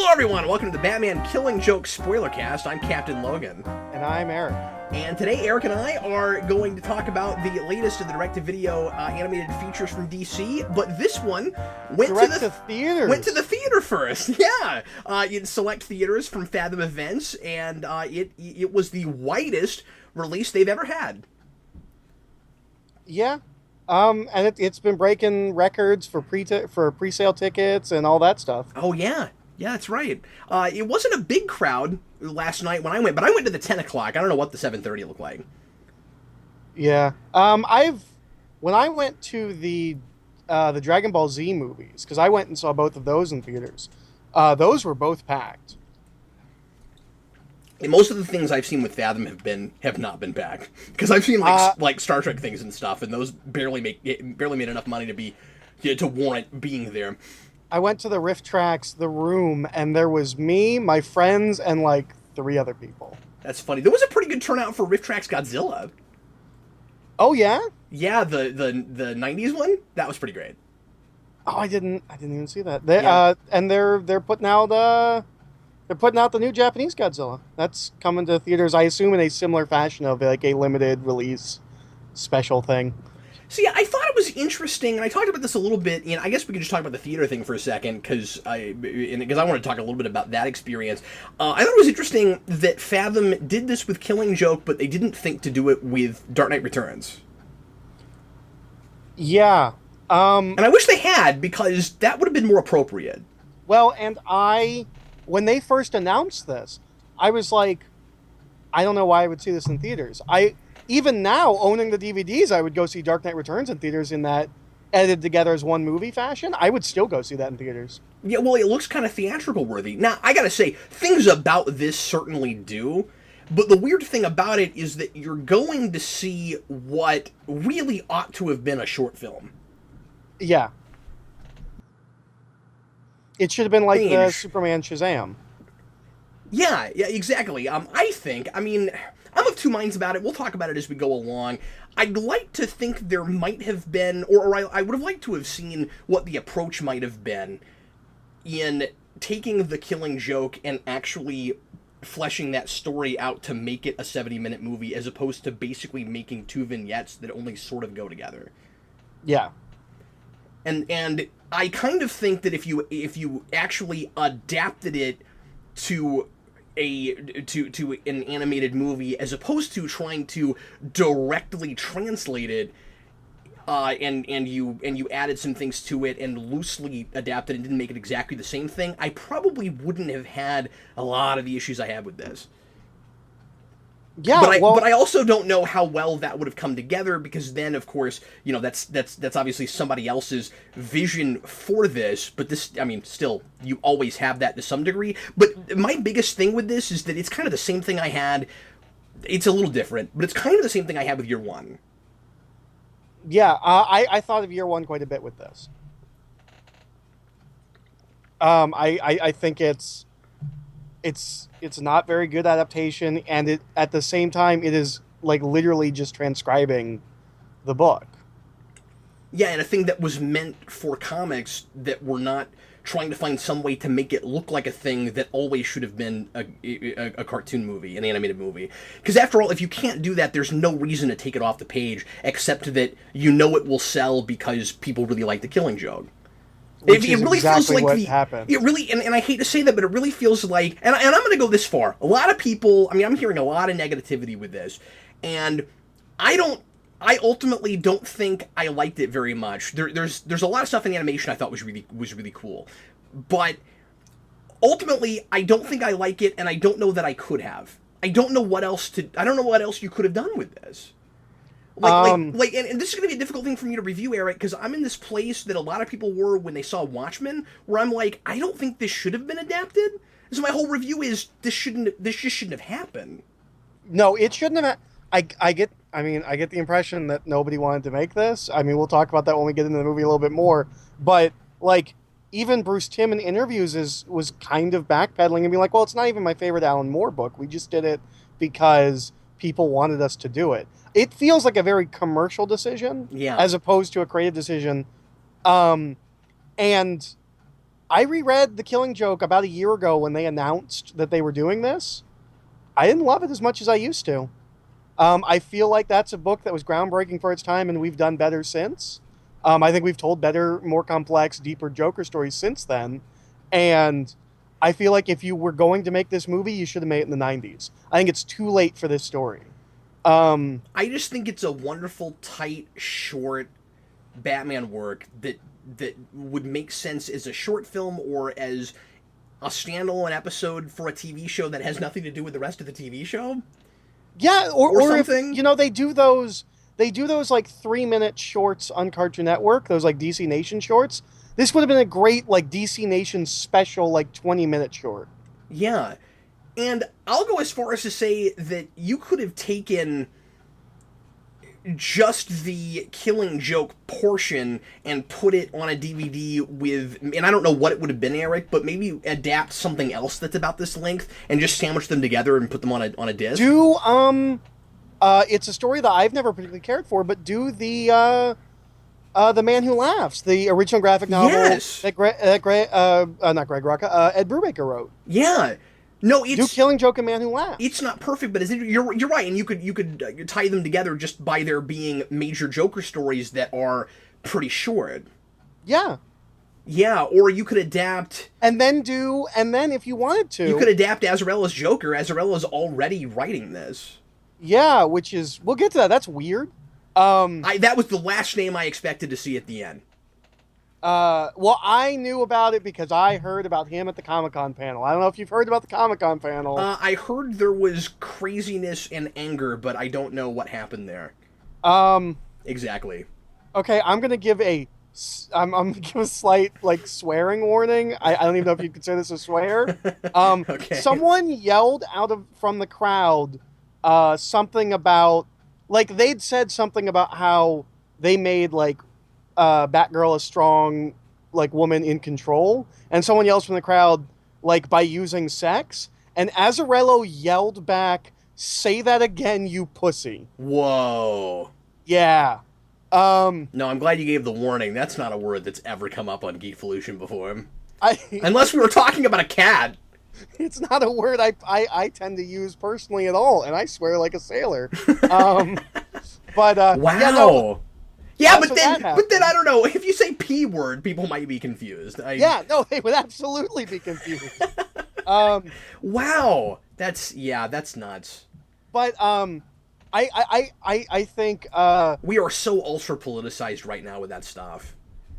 Hello everyone, welcome to the Batman Killing Joke Spoilercast. I'm Captain Logan. And I'm Eric. And today Eric and I are going to talk about the latest of the direct-to-video animated features from DC, but this one went to the theater first. Yeah, in select theaters from Fathom Events, and it was the widest release they've ever had. Yeah, and it's been breaking records for pre-sale tickets and all that stuff. Oh yeah. Yeah, that's right. It wasn't a big crowd last night when I went, but I went to the 10 o'clock. I don't know what the 7:30 looked like. Yeah. When I went to the Dragon Ball Z movies, because I went and saw both of those in theaters, those were both packed. And most of the things I've seen with Fathom have not been packed, because I've seen like Star Trek things and stuff, and those barely made enough money to warrant being there. I went to the Rift Tracks, The Room, and there was me, my friends, and like 3 other people. That's funny. There was a pretty good turnout for Rift Tracks Godzilla. Oh yeah? Yeah, the 90s one? That was pretty great. Oh, I didn't even see that. They're putting out the new Japanese Godzilla. That's coming to theaters, I assume, in a similar fashion of like a limited release special thing. So yeah, I thought it was interesting, and I talked about this a little bit, and I guess we could just talk about the theater thing for a second, because I want to talk a little bit about that experience. I thought it was interesting that Fathom did this with Killing Joke, but they didn't think to do it with Dark Knight Returns. Yeah. And I wish they had, because that would have been more appropriate. Well, and when they first announced this, I was like, I don't know why I would see this in theaters. Even now, owning the DVDs, I would go see Dark Knight Returns in theaters in that edited together as one movie fashion. I would still go see that in theaters. Yeah, well, it looks kind of theatrical worthy. Now, I gotta say, things about this certainly do, but the weird thing about it is that you're going to see what really ought to have been a short film. Yeah. It should have been like the Superman Shazam. Yeah, exactly. I'm of two minds about it. We'll talk about it as we go along. I'd like to think there might have been, or I would have liked to have seen what the approach might have been in taking the Killing Joke and actually fleshing that story out to make it a 70-minute movie, as opposed to basically making 2 vignettes that only sort of go together. Yeah. And I kind of think that if you actually adapted it to an animated movie, as opposed to trying to directly translate it, and you added some things to it and loosely adapted and didn't make it exactly the same thing, I probably wouldn't have had a lot of the issues I had with this. Yeah, but I also don't know how well that would have come together, because then, of course, that's obviously somebody else's vision for this. But this, still, you always have that to some degree. But my biggest thing with this is that it's kind of the same thing I had. It's a little different, but it's kind of the same thing I had with Year One. Yeah, I thought of Year One quite a bit with this. I think it's not very good adaptation, and at the same time, it is like literally just transcribing the book. Yeah, and a thing that was meant for comics that were not trying to find some way to make it look like a thing that always should have been a cartoon movie, an animated movie. Because after all, if you can't do that, there's no reason to take it off the page, except that it will sell because people really like the Killing Joke. It really feels like what happened. It really, and I hate to say that, but it really feels like, and I'm going to go this far. A lot of people, I'm hearing a lot of negativity with this, and I ultimately don't think I liked it very much. There's a lot of stuff in the animation I thought was really cool, but ultimately I don't think I like it, and I don't know that I could have. I don't know what else you could have done with this. And this is going to be a difficult thing for me to review, Eric, because I'm in this place that a lot of people were when they saw Watchmen, where I'm like, I don't think this should have been adapted. So my whole review is this just shouldn't have happened. No, it shouldn't have. I get the impression that nobody wanted to make this. We'll talk about that when we get into the movie a little bit more. But like, even Bruce Timm in interviews was kind of backpedaling and being like, well, it's not even my favorite Alan Moore book. We just did it because people wanted us to do it. It feels like a very commercial decision, yeah, as opposed to a creative decision. And I reread The Killing Joke about a year ago when they announced that they were doing this. I didn't love it as much as I used to. I feel like that's a book that was groundbreaking for its time, and we've done better since. I think we've told better, more complex, deeper Joker stories since then. And I feel like if you were going to make this movie, you should have made it in the 90s. I think it's too late for this story. I just think it's a wonderful, tight, short Batman work that would make sense as a short film or as a standalone episode for a TV show that has nothing to do with the rest of the TV show. Yeah, or something. If, you know, they do those like 3-minute shorts on Cartoon Network, those like DC Nation shorts. This would have been a great like DC Nation special, like 20-minute short. Yeah. And I'll go as far as to say that you could have taken just the Killing Joke portion and put it on a DVD with, and I don't know what it would have been, Eric, but maybe adapt something else that's about this length and just sandwich them together and put them on a disc. It's a story that I've never particularly cared for, but do the Man Who Laughs, the original graphic novel yes. that not Greg Rucka, Ed Brubaker wrote. Yeah. No, it's do Killing Joke and Man Who Laughs. It's not perfect, but you're right, and you could tie them together just by there being major Joker stories that are pretty short. Yeah. Yeah, or you could adapt, and then if you wanted to, you could adapt Azzarella's Joker. Azzarella's already writing this. Yeah, which is, we'll get to that. That's weird. That was the last name I expected to see at the end. Well, I knew about it because I heard about him at the Comic-Con panel. I don't know if you've heard about the Comic-Con panel. I heard there was craziness and anger, but I don't know what happened there. Exactly. Okay, I'm gonna give a slight like swearing warning. I don't even know if you consider this a swear. Okay. Someone yelled from the crowd something about, like, they'd said something about how they made like Batgirl a strong like woman in control, and someone yells from the crowd like by using sex, and Azzarello yelled back, "Say that again, you pussy." Whoa. Yeah. No, I'm glad you gave the warning. That's not a word that's ever come up on Geekvolution before. Unless we were talking about a cat. It's not a word I tend to use personally at all, and I swear like a sailor. But wow. Yeah, but then I don't know. If you say P word, people might be confused. Yeah, no, they would absolutely be confused. Wow. That's nuts. But I think we are so ultra politicized right now with that stuff.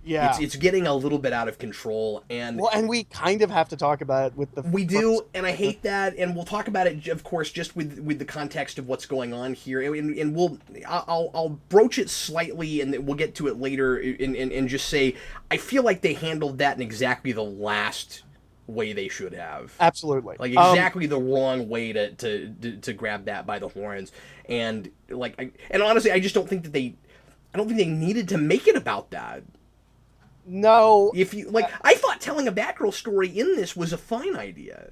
Yeah, it's getting a little bit out of control, and we kind of have to talk about it with the and I hate that, and we'll talk about it, of course, just with the context of what's going on here, and I'll broach it slightly, and we'll get to it later, and just say I feel like they handled that in exactly the last way they should have. Absolutely, like exactly the wrong way to grab that by the horns, and honestly, I just don't think that they needed to make it about that. No. If you I thought telling a Batgirl story in this was a fine idea.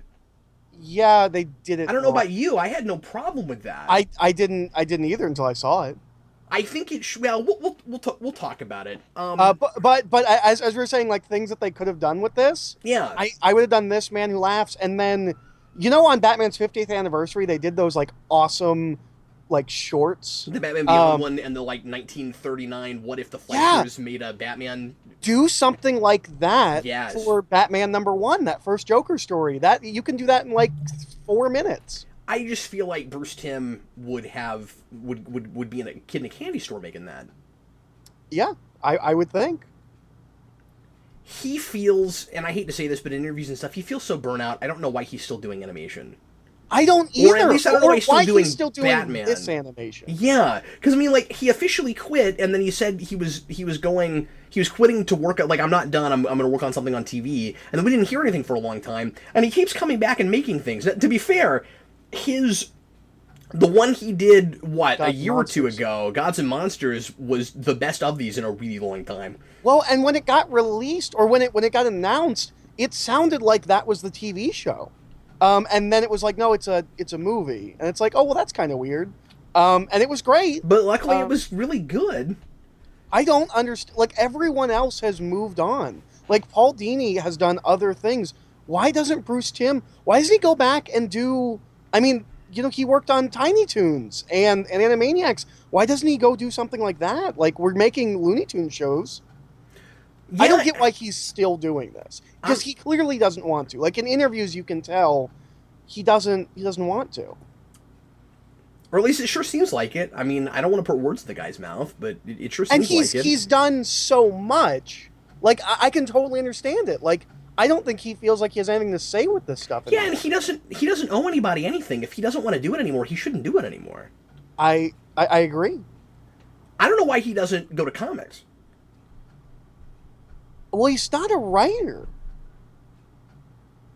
Yeah, they did it. I don't know about you. I had no problem with that. I didn't either until I saw it. I think it. Well, we'll talk about it. But as we were saying, like, things that they could have done with this. Yeah. I would have done this Man Who Laughs, and then, you know, on Batman's 50th anniversary, they did those like awesome like shorts. The Batman Beyond one and the like 1939 What If the Fleischers made a Batman. Do something like that for Batman '1, that first Joker story. That you can do that in like 4 minutes. I just feel like Bruce Timm would be in a kid in a candy store making that. Yeah, I would think. He feels, and I hate to say this, but in interviews and stuff, he feels so burnt out. I don't know why he's still doing animation. I don't either. Or at least I don't know why he's still doing Batman. This animation. Yeah, because I mean, like, he officially quit, and then he said he was quitting to work. Like, I'm not done. I'm going to work on something on TV, and then we didn't hear anything for a long time. And he keeps coming back and making things. To be fair, the one he did a year or two ago, Gods and Monsters, was the best of these in a really long time. Well, and when it got released, or when it got announced, it sounded like that was the TV show. And then it was like, no, it's a movie. And it's like, oh, well, that's kind of weird. And it was great. But luckily it was really good. I don't understand. Like, everyone else has moved on. Like Paul Dini has done other things. Why doesn't Bruce Timm? Why doesn't he go back and do? I mean, he worked on Tiny Toons and Animaniacs. Why doesn't he go do something like that? Like, we're making Looney Tunes shows. Yeah, I don't get why he's still doing this, because he clearly doesn't want to. Like, in interviews, you can tell he doesn't want to. or at least it sure seems like it. I mean, I don't want to put words in the guy's mouth, but it sure seems like it. He's done so much. Like, I can totally understand it. Like, I don't think he feels like he has anything to say with this stuff anymore. Yeah, and he doesn't owe anybody anything. If he doesn't want to do it anymore, he shouldn't do it anymore. I agree. I don't know why he doesn't go to comics. Well, he's not a writer.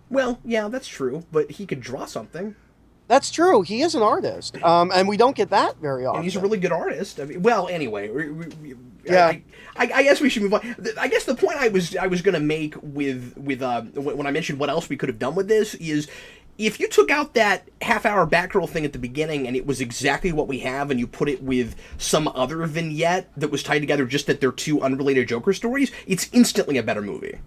Well, yeah, that's true, but he could draw something. That's true. He is an artist, and we don't get that very often. And he's a really good artist. I mean, well, anyway, yeah. I guess we should move on. I guess the point I was going to make with when I mentioned what else we could have done with this is, if you took out that half-hour Batgirl thing at the beginning and it was exactly what we have, and you put it with some other vignette that was tied together just that they're two unrelated Joker stories, it's instantly a better movie.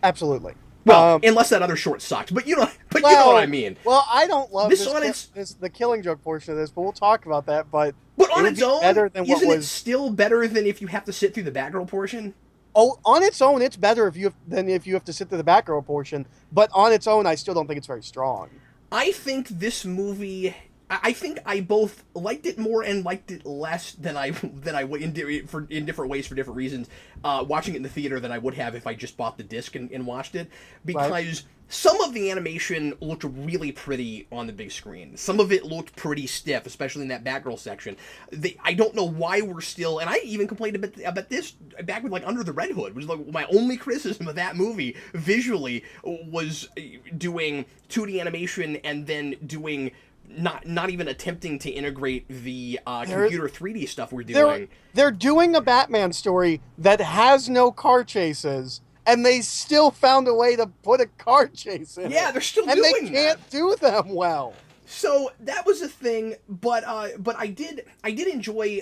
Absolutely. Well, unless that other short sucked, but you know what I mean. Well, I don't love this the Killing Joke portion of this, but we'll talk about that. But on its own, isn't it still better than if you have to sit through the Batgirl portion? Oh, on its own, it's better than if you have to sit through the Batgirl portion. But on its own, I still don't think it's very strong. I think this movie. I think I both liked it more and liked it less than I would in different ways for different reasons. Watching it in the theater than I would have if I just bought the disc and watched it, because some of the animation looked really pretty on the big screen. Some of it looked pretty stiff, especially in that Batgirl section. I don't know why we're still, and I even complained about this back with like Under the Red Hood, which is like my only criticism of that movie visually was doing 2D animation and then doing. Not even attempting to integrate the computer 3D stuff we're doing. They're doing a Batman story that has no car chases, and they still found a way to put a car chase in. Yeah, they're still doing that. And they can't do them well. So that was a thing, but I did enjoy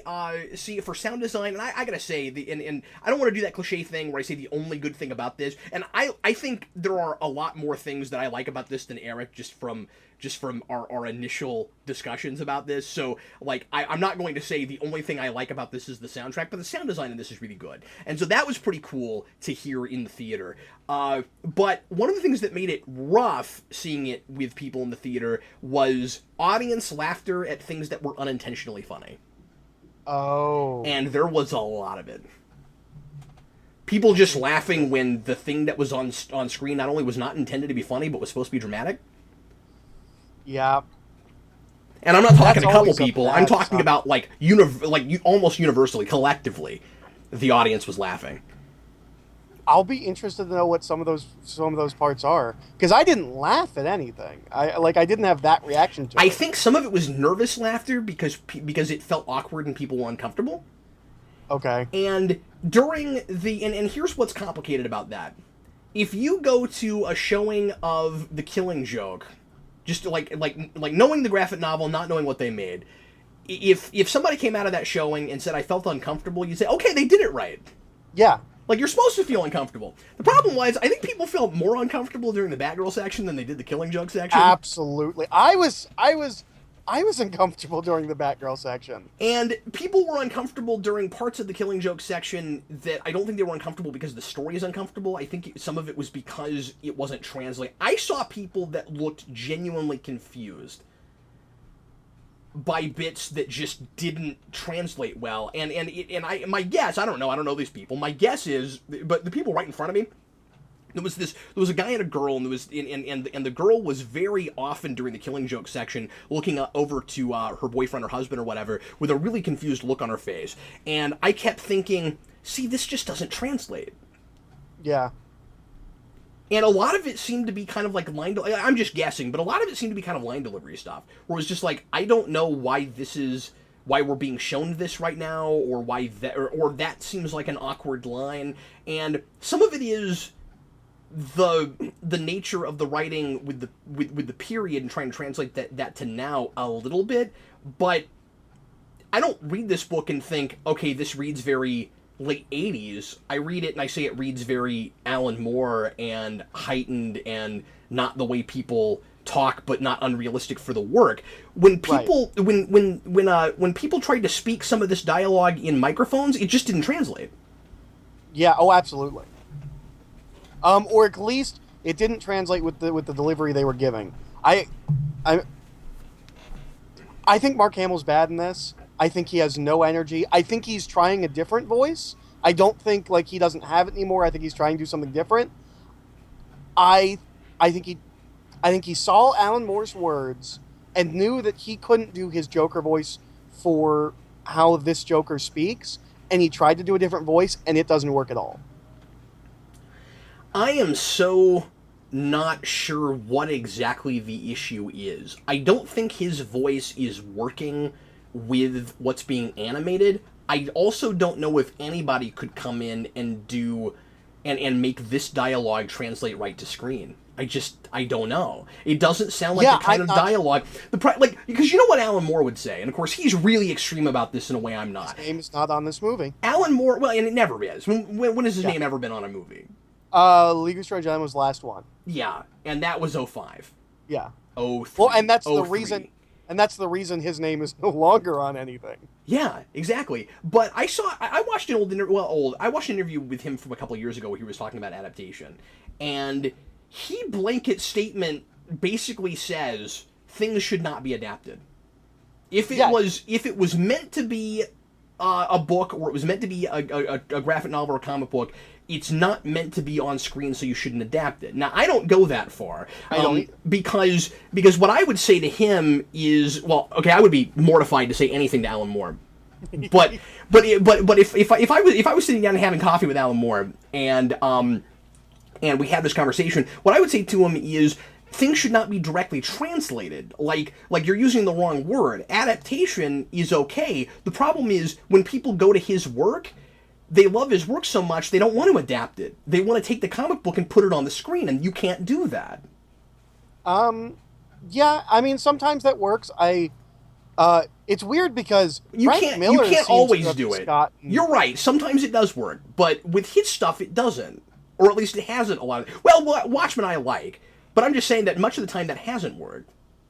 see for sound design, and I gotta say and I don't want to do that cliche thing where I say the only good thing about this, and I think there are a lot more things that I like about this than Eric just from our initial discussions about this. So like I'm not going to say the only thing I like about this is the soundtrack, but the sound design in this is really good, and so that was pretty cool to hear in the theater. But one of the things that made it rough seeing it with people in the theater was audience laughter at things that were unintentionally funny. Oh. And there was a lot of it. People just laughing when the thing that was on screen not only was not intended to be funny, but was supposed to be dramatic. Yeah. And I'm not talking a couple people. I'm talking about almost universally, collectively, the audience was laughing. I'll be interested to know what some of those parts are, because I didn't laugh at anything. I didn't have that reaction to it. I think some of it was nervous laughter because it felt awkward and people were uncomfortable. Okay. And during and here's what's complicated about that. If you go to a showing of The Killing Joke, just like knowing the graphic novel, not knowing what they made, if somebody came out of that showing and said I felt uncomfortable, you'd say, okay, they did it right. Yeah. Like, you're supposed to feel uncomfortable. The problem was, I think people felt more uncomfortable during the Batgirl section than they did the Killing Joke section. Absolutely. I was uncomfortable during the Batgirl section. And people were uncomfortable during parts of the Killing Joke section that I don't think they were uncomfortable because the story is uncomfortable. I think some of it was because it wasn't translated. I saw people that looked genuinely confused by bits that just didn't translate well, and my guess, I don't know these people. My guess is, but the people right in front of me, there was a guy and a girl, and the girl was very often during the Killing Joke section looking over to her boyfriend or husband or whatever with a really confused look on her face, and I kept thinking, see, this just doesn't translate. Yeah. And a lot of it seemed to be kind of like I'm just guessing, but a lot of it seemed to be kind of line delivery stuff, where it was just like, I don't know why we're being shown this right now, or why that, or that seems like an awkward line. And some of it is the nature of the writing with the period and trying to translate that to now a little bit, but I don't read this book and think, okay, this reads very late 80s, I read it and I say it reads very Alan Moore and heightened and not the way people talk, but not unrealistic for the work. When people when people tried to speak some of this dialogue in microphones, it just didn't translate. Yeah, oh, absolutely. Or at least it didn't translate with the delivery they were giving. I think Mark Hamill's bad in this. I think he has no energy. I think he's trying a different voice. I don't think like he doesn't have it anymore. I think he's trying to do something different. I think he saw Alan Moore's words and knew that he couldn't do his Joker voice for how this Joker speaks, and he tried to do a different voice, and it doesn't work at all. I am so not sure what exactly the issue is. I don't think his voice is working with what's being animated. I also don't know if anybody could come in and do and make this dialogue translate right to screen. I don't know. It doesn't sound like the kind of dialogue because you know what Alan Moore would say, and of course he's really extreme about this in a way I'm not. His name is not on this movie. Alan Moore, well, and it never is. When has his name ever been on a movie? League of Strange Gentlemen was the last one. Yeah, and that was 05. Yeah. 03. Well, and that's the reason. And that's the reason his name is no longer on anything. Yeah, exactly. But I watched I watched an interview with him from a couple of years ago where he was talking about adaptation, and he blanket statement basically says things should not be adapted. If it was meant to be a book, or it was meant to be a graphic novel or a comic book, it's not meant to be on screen, so you shouldn't adapt it. Now, I don't go that far. I don't because what I would say to him is, well, okay, I would be mortified to say anything to Alan Moore. But if I was sitting down and having coffee with Alan Moore and we had this conversation, what I would say to him is things should not be directly translated. Like you're using the wrong word. Adaptation is okay. The problem is when people go to his work, they love his work so much they don't want to adapt it. They want to take the comic book and put it on the screen, and you can't do that. Yeah, I mean sometimes that works. It's weird because you can't always do it. You're right. Sometimes it does work, but with his stuff it doesn't, or at least it hasn't a lot. Well, Watchmen I like, but I'm just saying that much of the time that hasn't worked.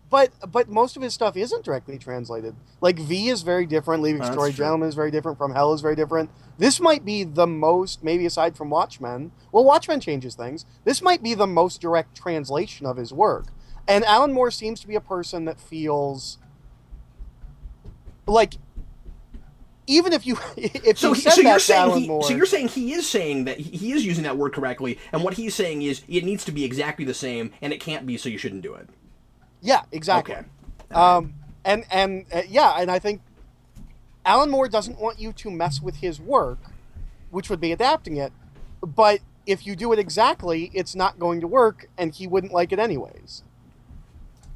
But most of his stuff isn't directly translated. Like V is very different. Leaving Story Gentleman is very different. From Hell is very different. This might be the most, maybe aside from Watchmen. Well, Watchmen changes things. This might be the most direct translation of his work. And Alan Moore seems to be a person that feels like even if you Alan Moore, so you're saying he is saying that he is using that word correctly, and what he's saying is it needs to be exactly the same, and it can't be, so you shouldn't do it. Yeah, exactly. Okay. And I think Alan Moore doesn't want you to mess with his work, which would be adapting it. But if you do it exactly, it's not going to work, and he wouldn't like it anyways.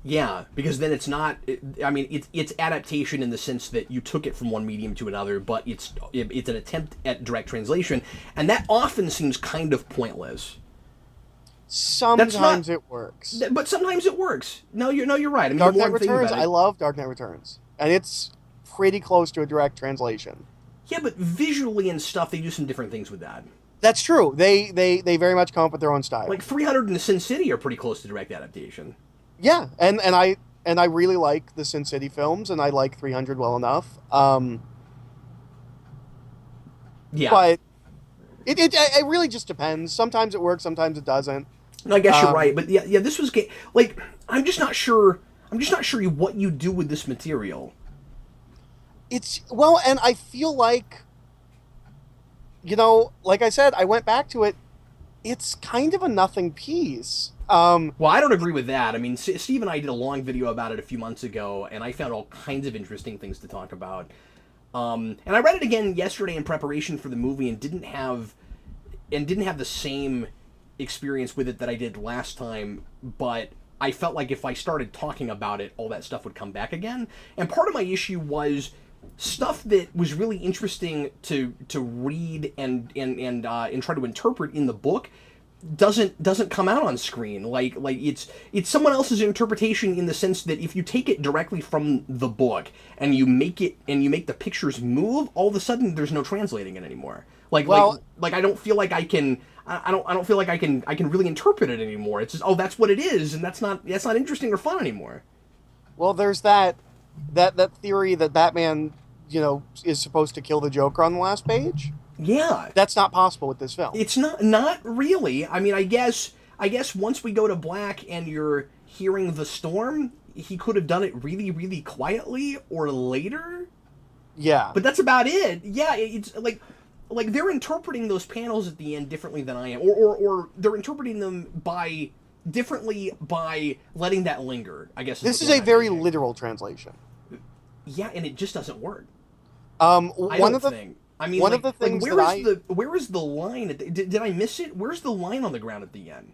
Yeah, because then it's not. It's adaptation in the sense that you took it from one medium to another, but it's an attempt at direct translation, and that often seems kind of pointless. Sometimes it works, but sometimes it works. No, you're right. I mean, Dark Knight Returns. I love Dark Knight Returns, and it's pretty close to a direct translation. Yeah, but visually and stuff, they do some different things with that. That's true. They very much come up with their own style. Like 300 and the Sin City are pretty close to direct adaptation. Yeah, and I really like the Sin City films, and I like 300 well enough. Yeah, but it really just depends. Sometimes it works, sometimes it doesn't. I guess you're right, but yeah, this was like I'm just not sure what you do with this material. And I feel like, like I said, I went back to it. It's kind of a nothing piece. Well, I don't agree with that. I mean, Steve and I did a long video about it a few months ago, and I found all kinds of interesting things to talk about. And I read it again yesterday in preparation for the movie, and didn't have the same experience with it that I did last time, but I felt like if I started talking about it, all that stuff would come back again. And part of my issue was stuff that was really interesting to read and try to interpret in the book doesn't come out on screen. Like it's someone else's interpretation, in the sense that if you take it directly from the book and you make the pictures move, all of a sudden there's no translating it anymore. Like I don't feel like I can. I don't feel like I can really interpret it anymore. It's just, oh, that's what it is, and that's not interesting or fun anymore. Well, there's that theory that Batman, is supposed to kill the Joker on the last page. Yeah, that's not possible with this film. It's not really. I mean, I guess once we go to black and you're hearing the storm, he could have done it really, really quietly or later. Yeah, but that's about it. Yeah, it's like they're interpreting those panels at the end differently than I am, or they're interpreting them differently by letting that linger. I guess this is a very literal translation. Yeah, and it just doesn't work. One of the things where is the line? Did I miss it? Where's the line on the ground at the end?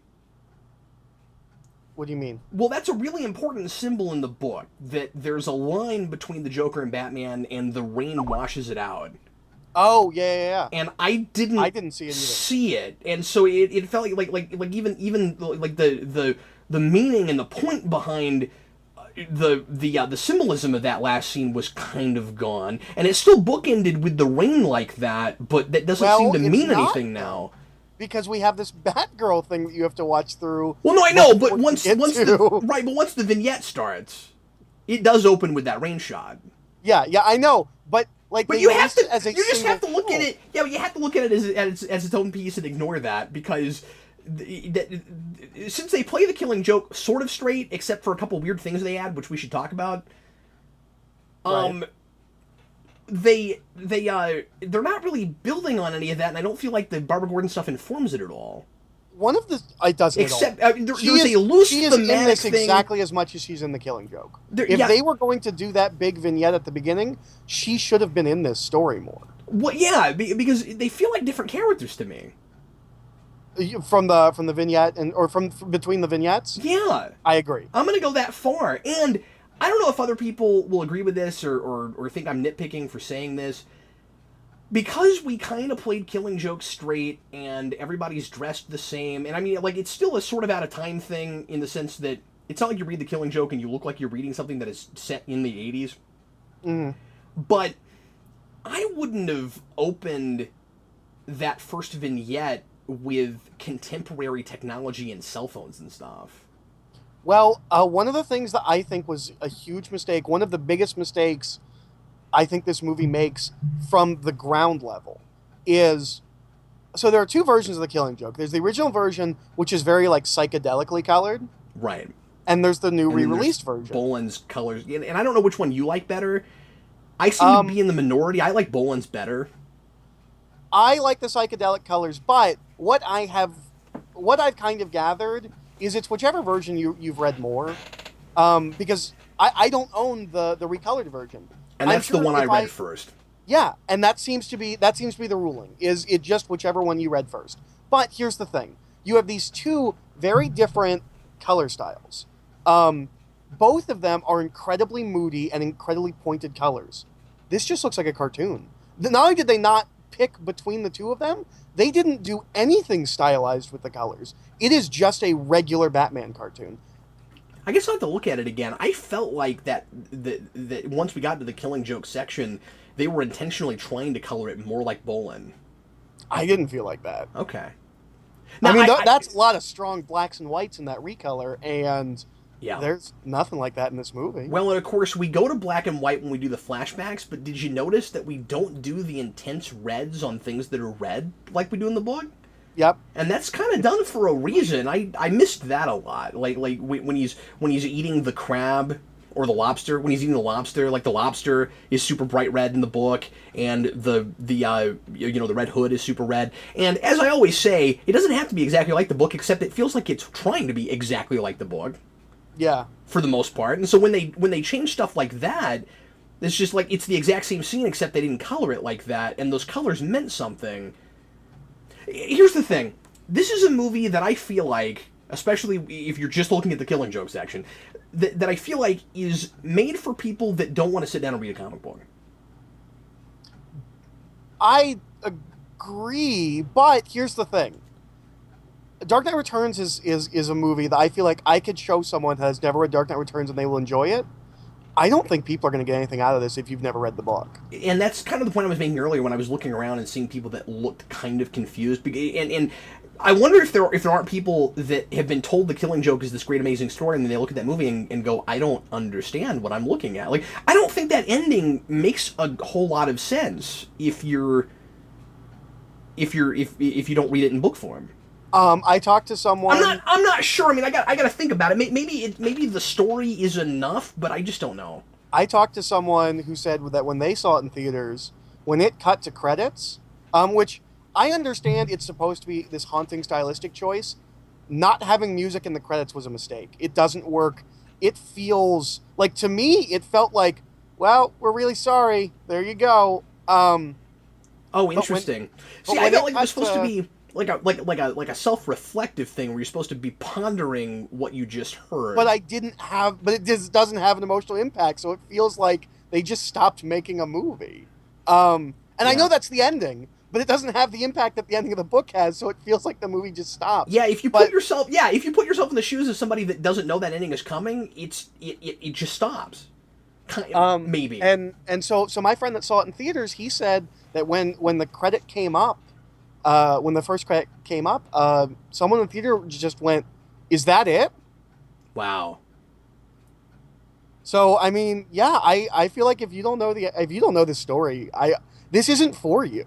What do you mean? Well, that's a really important symbol in the book, that there's a line between the Joker and Batman, and the rain washes it out. Oh, yeah. And I didn't see it, and so it felt like even like the meaning and the point behind the symbolism of that last scene was kind of gone, and it's still bookended with the rain like that, but that doesn't seem to mean anything now. Because we have this Batgirl thing that you have to watch through. Well, no, I know, but once the vignette starts, it does open with that rain shot. Yeah, I know, but you just have to look at it. Yeah, but you have to look at it as its own piece and ignore that, because since they play the Killing Joke sort of straight, except for a couple weird things they add, which we should talk about. Right. They're not really building on any of that, and I don't feel like the Barbara Gordon stuff informs it at all. It doesn't except, at all. There's a loose she is in this thing exactly as much as she's in the Killing Joke. If they were going to do that big vignette at the beginning, she should have been in this story more. Well, yeah, because they feel like different characters to me. From the vignette or from between the vignettes? Yeah. I agree. I'm going to go that far. And I don't know if other people will agree with this or think I'm nitpicking for saying this. Because we kind of played Killing Joke straight and everybody's dressed the same, and I mean, like, it's still a sort of out-of-time thing in the sense that it's not like you read the Killing Joke and you look like you're reading something that is set in the 80s. Mm-hmm. But I wouldn't have opened that first vignette with contemporary technology and cell phones and stuff. Well, one of the things that I think was a huge mistake, one of the biggest mistakes I think this movie makes from the ground level is... So there are two versions of the Killing Joke. There's the original version, which is very, like, psychedelically colored. Right. And there's the new re-released version. Boland's colors. And I don't know which one you like better. I seem to be in the minority. I like Boland's better. I like the psychedelic colors, but what I've kind of gathered is it's whichever version you've read more, because I don't own the recolored version, and that's the one I read first. Yeah, and that seems to be the ruling. Is it just whichever one you read first? But here's the thing: you have these two very different color styles. Both of them are incredibly moody and incredibly pointed colors. This just looks like a cartoon. Not only did they not pick between the two of them, they didn't do anything stylized with the colors. It is just a regular Batman cartoon. I guess I'll have to look at it again. I felt like that once we got to the Killing Joke section, they were intentionally trying to color it more like Boland. I didn't feel like that. Okay. Now, that's a lot of strong blacks and whites in that recolor, and there's nothing like that in this movie. Well, and of course, we go to black and white when we do the flashbacks, but did you notice that we don't do the intense reds on things that are red like we do in the book? Yep. And that's kind of done for a reason. I missed that a lot. Like when he's eating the crab or the lobster. When he's eating the lobster, like the lobster is super bright red in the book, and the Red Hood is super red. And as I always say, it doesn't have to be exactly like the book, except it feels like it's trying to be exactly like the book. Yeah. For the most part. And so when they change stuff like that, it's just like it's the exact same scene, except they didn't color it like that, and those colors meant something. Here's the thing. This is a movie that I feel like, especially if you're just looking at the Killing Joke section, that I feel like is made for people that don't want to sit down and read a comic book. I agree, but here's the thing. Dark Knight Returns is a movie that I feel like I could show someone that has never read Dark Knight Returns and they will enjoy it. I don't think people are going to get anything out of this if you've never read the book. And that's kind of the point I was making earlier when I was looking around and seeing people that looked kind of confused. And I wonder if there aren't people that have been told The Killing Joke is this great, amazing story, and then they look at that movie and go, I don't understand what I'm looking at. Like, I don't think that ending makes a whole lot of sense if you don't read it in book form. I talked to someone. I'm not sure. I mean, I got to think about it. Maybe the story is enough, but I just don't know. I talked to someone who said that when they saw it in theaters, when it cut to credits, which I understand it's supposed to be this haunting stylistic choice, not having music in the credits was a mistake. It doesn't work. It feels like, to me, it felt like, well, we're really sorry. There you go. Oh, interesting. See, I felt like it was supposed to be like a self-reflective thing where you're supposed to be pondering what you just heard. But it just doesn't have an emotional impact, so it feels like they just stopped making a movie. I know that's the ending, but it doesn't have the impact that the ending of the book has, so it feels like the movie just stopped. Yeah, if you put yourself in the shoes of somebody that doesn't know that ending is coming, it just stops. Maybe. And so my friend that saw it in theaters, he said that when the credit came up, when the first credit came up, someone in the theater just went, "Is that it?" Wow. So I mean, yeah, I feel like if you don't know this story, this isn't for you.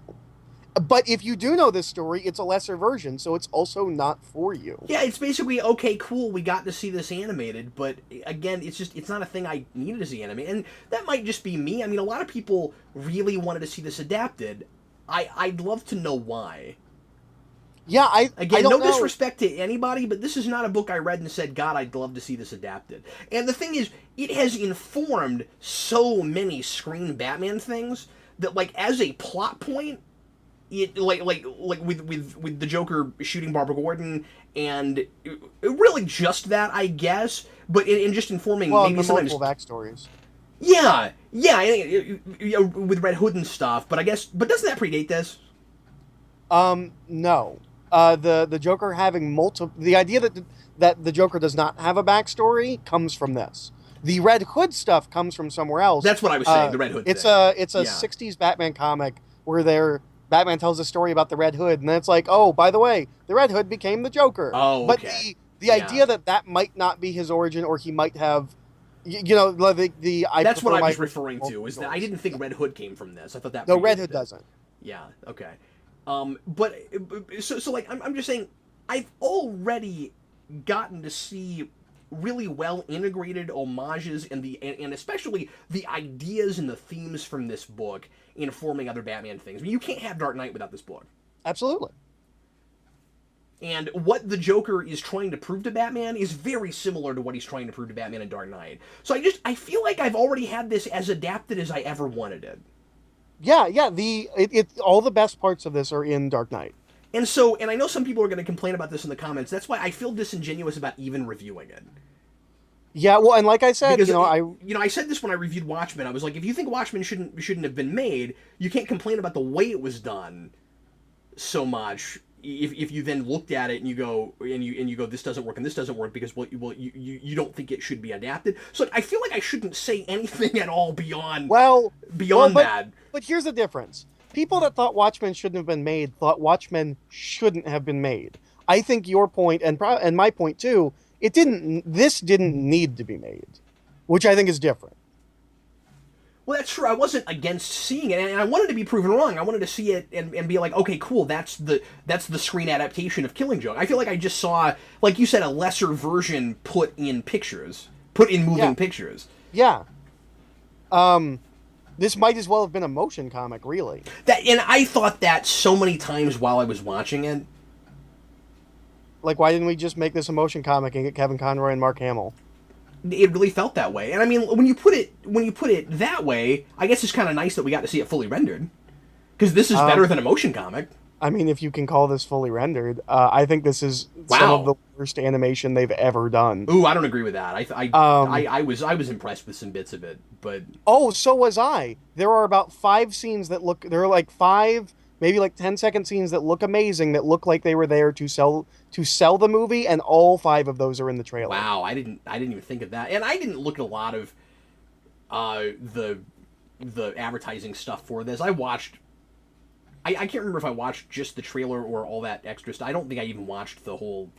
But if you do know this story, it's a lesser version, so it's also not for you. Yeah, it's basically, okay, cool, we got to see this animated, but again, it's not a thing I needed to see animated. And that might just be me. I mean, a lot of people really wanted to see this adapted. I'd love to know why. Yeah, I don't no know. disrespect to anybody, but this is not a book I read and said, God, I'd love to see this adapted. And the thing is, it has informed so many screen Batman things that, like, as a plot point, it like with the Joker shooting Barbara Gordon, and really just that, I guess, but in just informing maybe sometimes multiple backstories. Yeah, with Red Hood and stuff. But doesn't that predate this? No. The Joker having the idea that the Joker does not have a backstory comes from this. The Red Hood stuff comes from somewhere else. That's what I was saying. The Red Hood. It's a 60s Batman comic where Batman tells a story about the Red Hood, and then it's like, oh, by the way, the Red Hood became the Joker. Oh, okay. But the idea that might not be his origin, or he might have, that's what I was referring to. Is that I didn't think Red Hood came from this. I thought that. No, Red Hood doesn't. Yeah. Okay. But so like I'm just saying, I've already gotten to see really well integrated homages and especially the ideas and the themes from this book informing other Batman things. I mean, you can't have Dark Knight without this book. Absolutely. And what the Joker is trying to prove to Batman is very similar to what he's trying to prove to Batman in Dark Knight. So I feel like I've already had this as adapted as I ever wanted it. Yeah. All the best parts of this are in Dark Knight. And I know some people are going to complain about this in the comments. That's why I feel disingenuous about even reviewing it. Yeah, well, and like I said, because, I said this when I reviewed Watchmen. I was like, if you think Watchmen shouldn't have been made, you can't complain about the way it was done so much. If you then looked at it and you go this doesn't work and this doesn't work because you don't think it should be adapted. So I feel like I shouldn't say anything at all beyond that. But here's the difference. People that thought Watchmen shouldn't have been made thought Watchmen shouldn't have been made. I think your point and my point too. This didn't need to be made, which I think is different. Well, that's true. I wasn't against seeing it, and I wanted to be proven wrong. I wanted to see it and be like, okay, cool, that's the screen adaptation of Killing Joke. I feel like I just saw, like you said, a lesser version put in moving pictures. Yeah. This might as well have been a motion comic, really. And I thought that so many times while I was watching it. Like, why didn't we just make this a motion comic and get Kevin Conroy and Mark Hamill? It really felt that way. And I mean, when you put it that way, I guess it's kind of nice that we got to see it fully rendered. Because this is better than a motion comic. I mean, if you can call this fully rendered, I think this is some of the worst animation they've ever done. Ooh, I don't agree with that. I was impressed with some bits of it, but so was I. There are about 5 scenes that look. There are like 5, maybe like 10-second scenes that look amazing, that look like they were there to sell the movie, and all 5 of those are in the trailer. Wow, I didn't even think of that, and I didn't look at a lot of the advertising stuff for this. I can't remember if I watched just the trailer or all that extra stuff. I don't think I even watched the whole,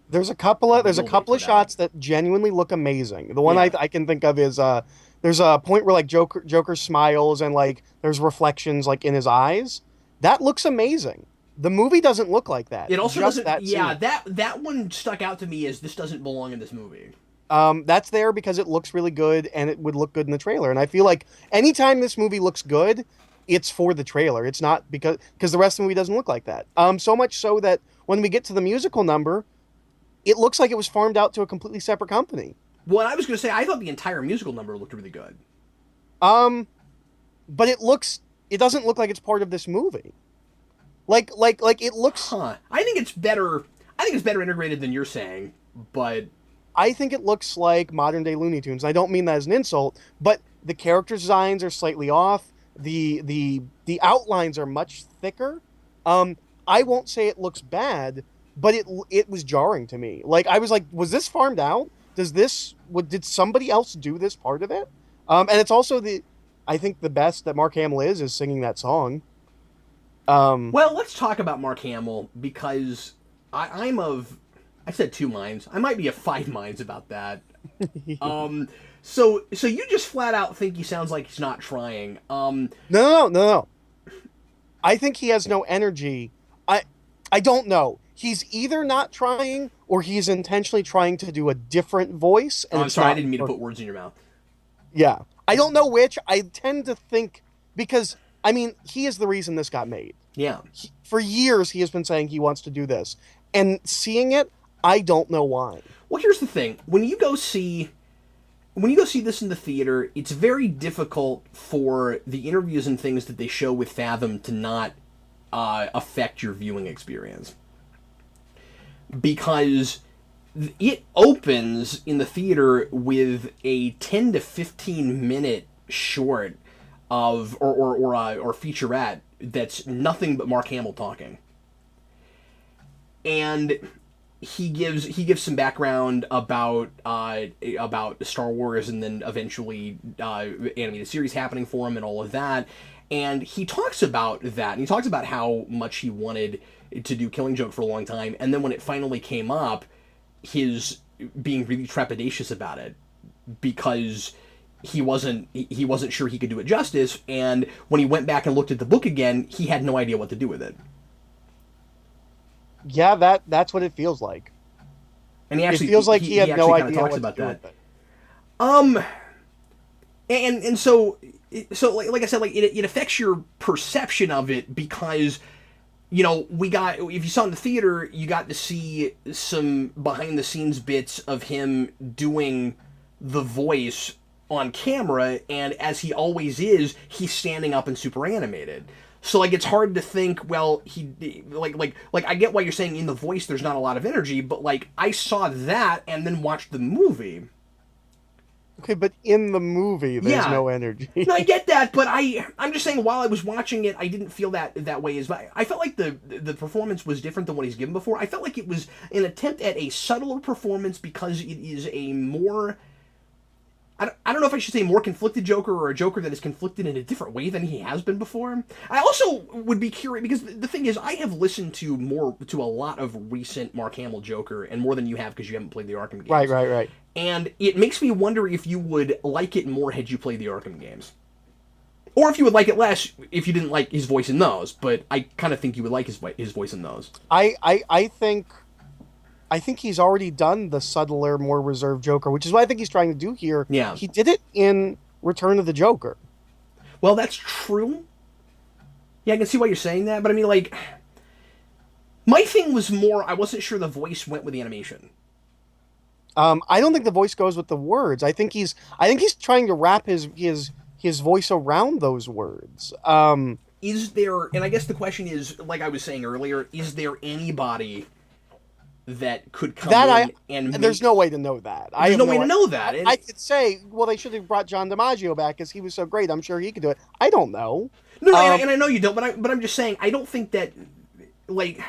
There's a couple of shots that genuinely look amazing. The one I can think of is there's a point where like Joker smiles and like there's reflections like in his eyes. That looks amazing. The movie doesn't look like that. It also just doesn't. That Scene. one stuck out to me as this doesn't belong in this movie. That's there because it looks really good and it would look good in the trailer. And I feel like anytime this movie looks good, it's for the trailer. It's not because the rest of the movie doesn't look like that. So much so that when we get to the musical number, it looks like it was farmed out to a completely separate company. Well, I was going to say, I thought the entire musical number looked really good. But it doesn't look like it's part of this movie. Like it looks. Huh. I think it's better integrated than you're saying, but I think it looks like modern day Looney Tunes. I don't mean that as an insult, but the character designs are slightly off. The outlines are much thicker. I won't say it looks bad, but it was jarring to me. Like I was like, was this farmed out? Did somebody else do this part of it? And it's also I think the best that Mark Hamill is singing that song. Well, let's talk about Mark Hamill because I said 2 minds. I might be of 5 minds about that. So you just flat out think he sounds like he's not trying. No. I think he has no energy. I don't know. He's either not trying or he's intentionally trying to do a different voice. And I'm sorry, I didn't mean to put words in your mouth. Yeah. I don't know which. I tend to think because, I mean, he is the reason this got made. Yeah. For years, he has been saying he wants to do this. And seeing it, I don't know why. Well, here's the thing. When you go see this in the theater, it's very difficult for the interviews and things that they show with Fathom to not affect your viewing experience. Because it opens in the theater with a 10 to 15 minute short of or featurette that's nothing but Mark Hamill talking. And he gives some background about Star Wars and then eventually animated series happening for him and all of that. And he talks about that. And he talks about how much he wanted to do Killing Joke for a long time. And then when it finally came up, his being really trepidatious about it because he wasn't sure he could do it justice. And when he went back and looked at the book again, he had no idea what to do with it. Yeah, that's what it feels like. And he actually it feels like he had no idea talks what about to do that. With it. And so like I said, like it affects your perception of it because if you saw it in the theater, you got to see some behind the scenes bits of him doing the voice on camera, and as he always is, he's standing up and super animated. So, like, it's hard to think, well, I get why you're saying in the voice there's not a lot of energy, but, like, I saw that and then watched the movie. Okay, but in the movie, there's no energy. No, I get that, but I'm just saying while I was watching it, I didn't feel that way. I felt like the performance was different than what he's given before. I felt like it was an attempt at a subtler performance because it is a more... I don't know if I should say more conflicted Joker or a Joker that is conflicted in a different way than he has been before. I also would be curious, because the thing is, I have listened to a lot of recent Mark Hamill Joker, and more than you have because you haven't played the Arkham games. Right. And it makes me wonder if you would like it more had you played the Arkham games. Or if you would like it less if you didn't like his voice in those, but I kind of think you would like his voice in those. I think he's already done the subtler, more reserved Joker, which is what I think he's trying to do here. Yeah. He did it in Return of the Joker. Well, that's true. Yeah, I can see why you're saying that, but I mean, like, my thing was more, I wasn't sure the voice went with the animation. I don't think the voice goes with the words. I think he's trying to wrap his voice around those words. Is there, and I guess the question is, like I was saying earlier, is there anybody that could come and there's no way to know that. There's no way to know that. I could say, well, they should have brought John DiMaggio back because he was so great. I'm sure he could do it. I don't know. No, and I know you don't, but I'm just saying, I don't think that, like,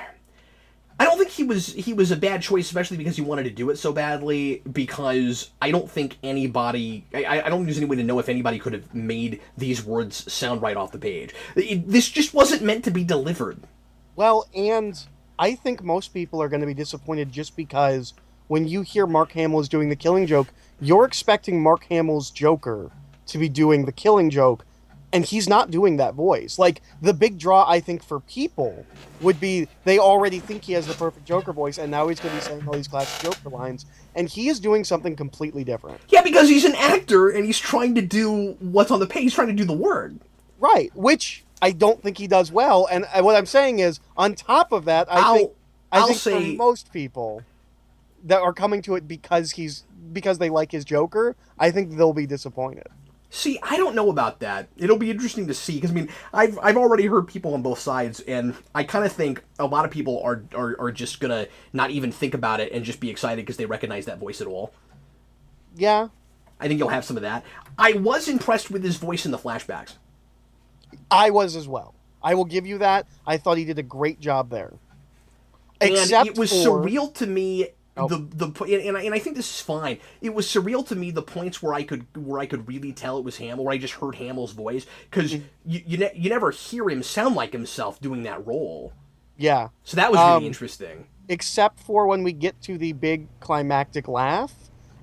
I don't think he was a bad choice, especially because he wanted to do it so badly. Because I don't think anybody, I don't think there's any way to know if anybody could have made these words sound right off the page. This just wasn't meant to be delivered. Well, and I think most people are going to be disappointed just because when you hear Mark Hamill is doing the Killing Joke, you're expecting Mark Hamill's Joker to be doing the Killing Joke, and he's not doing that voice. Like, the big draw, I think, for people would be they already think he has the perfect Joker voice, and now he's going to be saying all these classic Joker lines, and he is doing something completely different. Yeah, because he's an actor, and he's trying to do what's on the page. He's trying to do the word. Right, which I don't think he does well, and what I'm saying is, on top of that, I think for most people that are coming to it because they like his Joker, I think they'll be disappointed. See, I don't know about that. It'll be interesting to see, because, I mean, I've already heard people on both sides, and I kind of think a lot of people are just gonna not even think about it and just be excited because they recognize that voice at all. Yeah. I think you'll have some of that. I was impressed with his voice in the flashbacks. I was as well. I will give you that. I thought he did a great job there. Except it was surreal to me. And I think this is fine. It was surreal to me the points where I could really tell it was Hamill, where I just heard Hamill's voice, because you never hear him sound like himself doing that role. Yeah. So that was really interesting. Except for when we get to the big climactic laugh,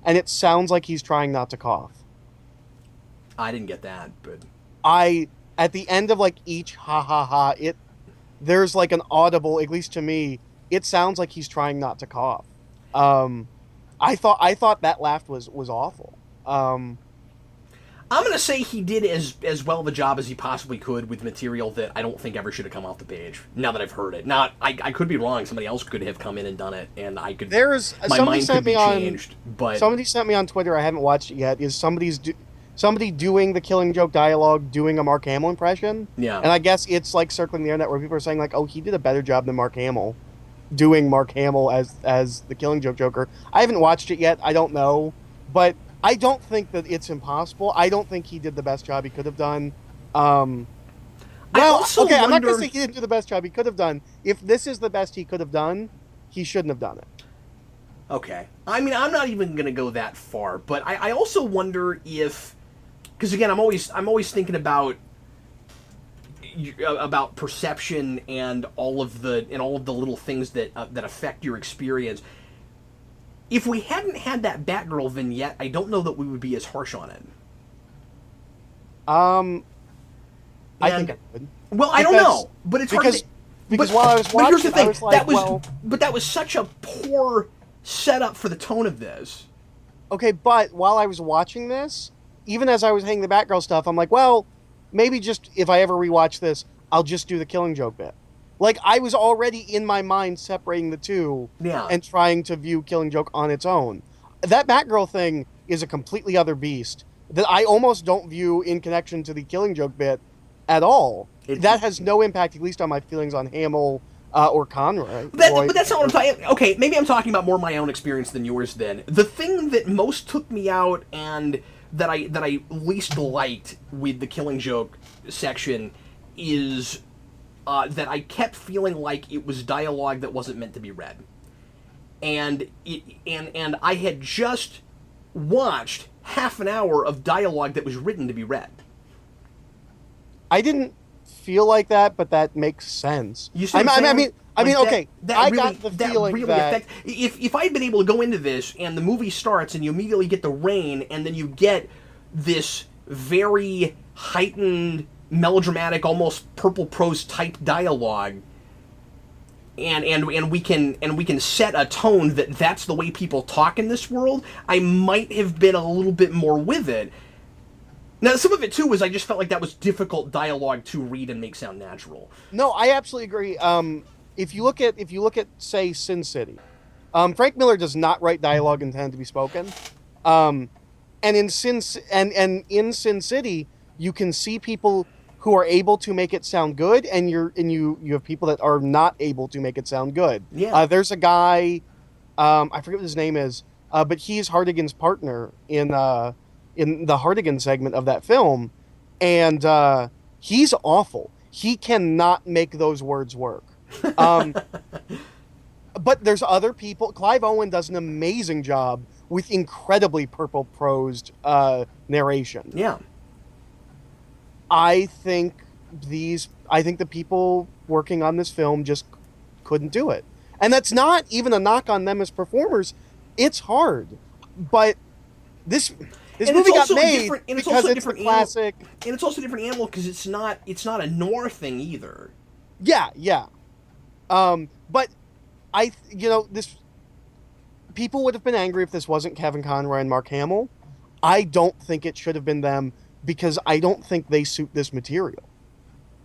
and it sounds like he's trying not to cough. I didn't get that, but at the end of like each ha ha ha, there's like an audible, at least to me, it sounds like he's trying not to cough. I thought that laugh was awful. I'm gonna say he did as well of a job as he possibly could with material that I don't think ever should have come off the page. Now that I've heard it, now I could be wrong. Somebody else could have come in and done it, and I could. My mind could be changed. But somebody sent me on Twitter. I haven't watched it yet. Is somebody doing the Killing Joke dialogue doing a Mark Hamill impression? Yeah. And I guess it's like circling the internet where people are saying like, oh, he did a better job than Mark Hamill doing Mark Hamill as the Killing Joke Joker. I haven't watched it yet. I don't know. But I don't think that it's impossible. I don't think he did the best job he could have done. I'm not going to say he didn't do the best job he could have done. If this is the best he could have done, he shouldn't have done it. Okay. I mean, I'm not even going to go that far, but I also wonder if, because again, I'm always thinking about perception and all of the little things that affect your experience. If we hadn't had that Batgirl vignette, I don't know that we would be as harsh on it. I think I would. Well, I don't know, but it's hard to, because while I was watching, here's the thing, I was like, that was such a poor setup for the tone of this. Okay, but while I was watching this, even as I was hanging the Batgirl stuff, I'm like, well, maybe just if I ever rewatch this, I'll just do the Killing Joke bit. Like, I was already in my mind separating the two and trying to view Killing Joke on its own. That Batgirl thing is a completely other beast that I almost don't view in connection to the Killing Joke bit at all. That has no impact, at least on my feelings on Hamill or Conroy. But that's not what I'm talking. Okay, maybe I'm talking about more my own experience than yours then. The thing that most took me out and that I least liked with the Killing Joke section is that I kept feeling like it was dialogue that wasn't meant to be read, and I had just watched half an hour of dialogue that was written to be read. I didn't feel like that, but that makes sense. You see what I'm saying? Okay. I got the feeling feeling that if I'd been able to go into this and the movie starts and you immediately get the rain and then you get this very heightened, melodramatic, almost purple prose type dialogue, and we can set a tone that's the way people talk in this world, I might have been a little bit more with it. Now, some of it too was I just felt like that was difficult dialogue to read and make sound natural. No, I absolutely agree. If you look at say Sin City, Frank Miller does not write dialogue intended to be spoken. And in Sin City, you can see people who are able to make it sound good, and you have people that are not able to make it sound good. Yeah. There's a guy, I forget what his name is, but he's Hartigan's partner in the Hartigan segment of that film, and he's awful. He cannot make those words work. but there's other people. Clive Owen does an amazing job with incredibly purple prosed narration. Yeah. I think the people working on this film just couldn't do it. And that's not even a knock on them as performers. It's hard. But this movie got made because it's a classic. And it's also a different animal because it's not a noir thing either. Yeah. But this people would have been angry if this wasn't Kevin Conroy and Mark Hamill. I don't think it should have been them because I don't think they suit this material.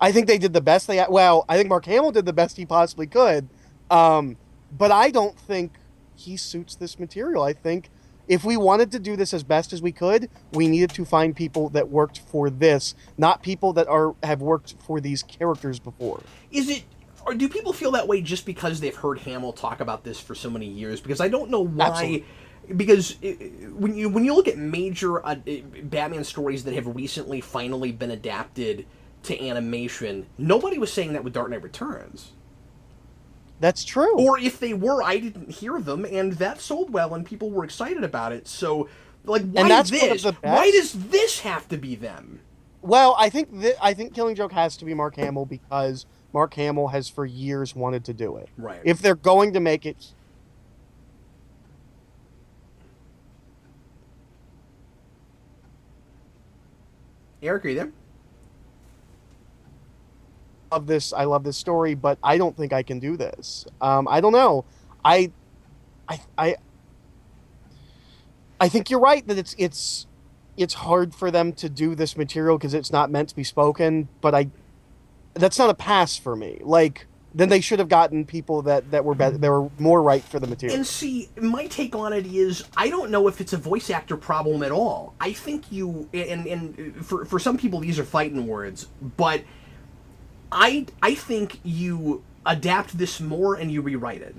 I think they did the best I think Mark Hamill did the best he possibly could. But I don't think he suits this material. I think if we wanted to do this as best as we could, we needed to find people that worked for this, not people that have worked for these characters before. Or do people feel that way just because they've heard Hamill talk about this for so many years? Because I don't know why. Absolutely. Because when you look at major Batman stories that have recently finally been adapted to animation, nobody was saying that with Dark Knight Returns. That's true. Or if they were, I didn't hear them, and that sold well, and people were excited about it. So, why this? Why does this have to be them? Well, I think Killing Joke has to be Mark Hamill because Mark Hamill has for years wanted to do it. Right. If they're going to make it. Eric, are you there? I love this story, but I don't think I can do this. I don't know. I think you're right that it's hard for them to do this material because it's not meant to be spoken. But that's not a pass for me. Like then they should have gotten people that were better, that were more right for the material. And see, my take on it is I don't know if it's a voice actor problem at all. I think for some people these are fighting words, but I think you adapt this more and you rewrite it.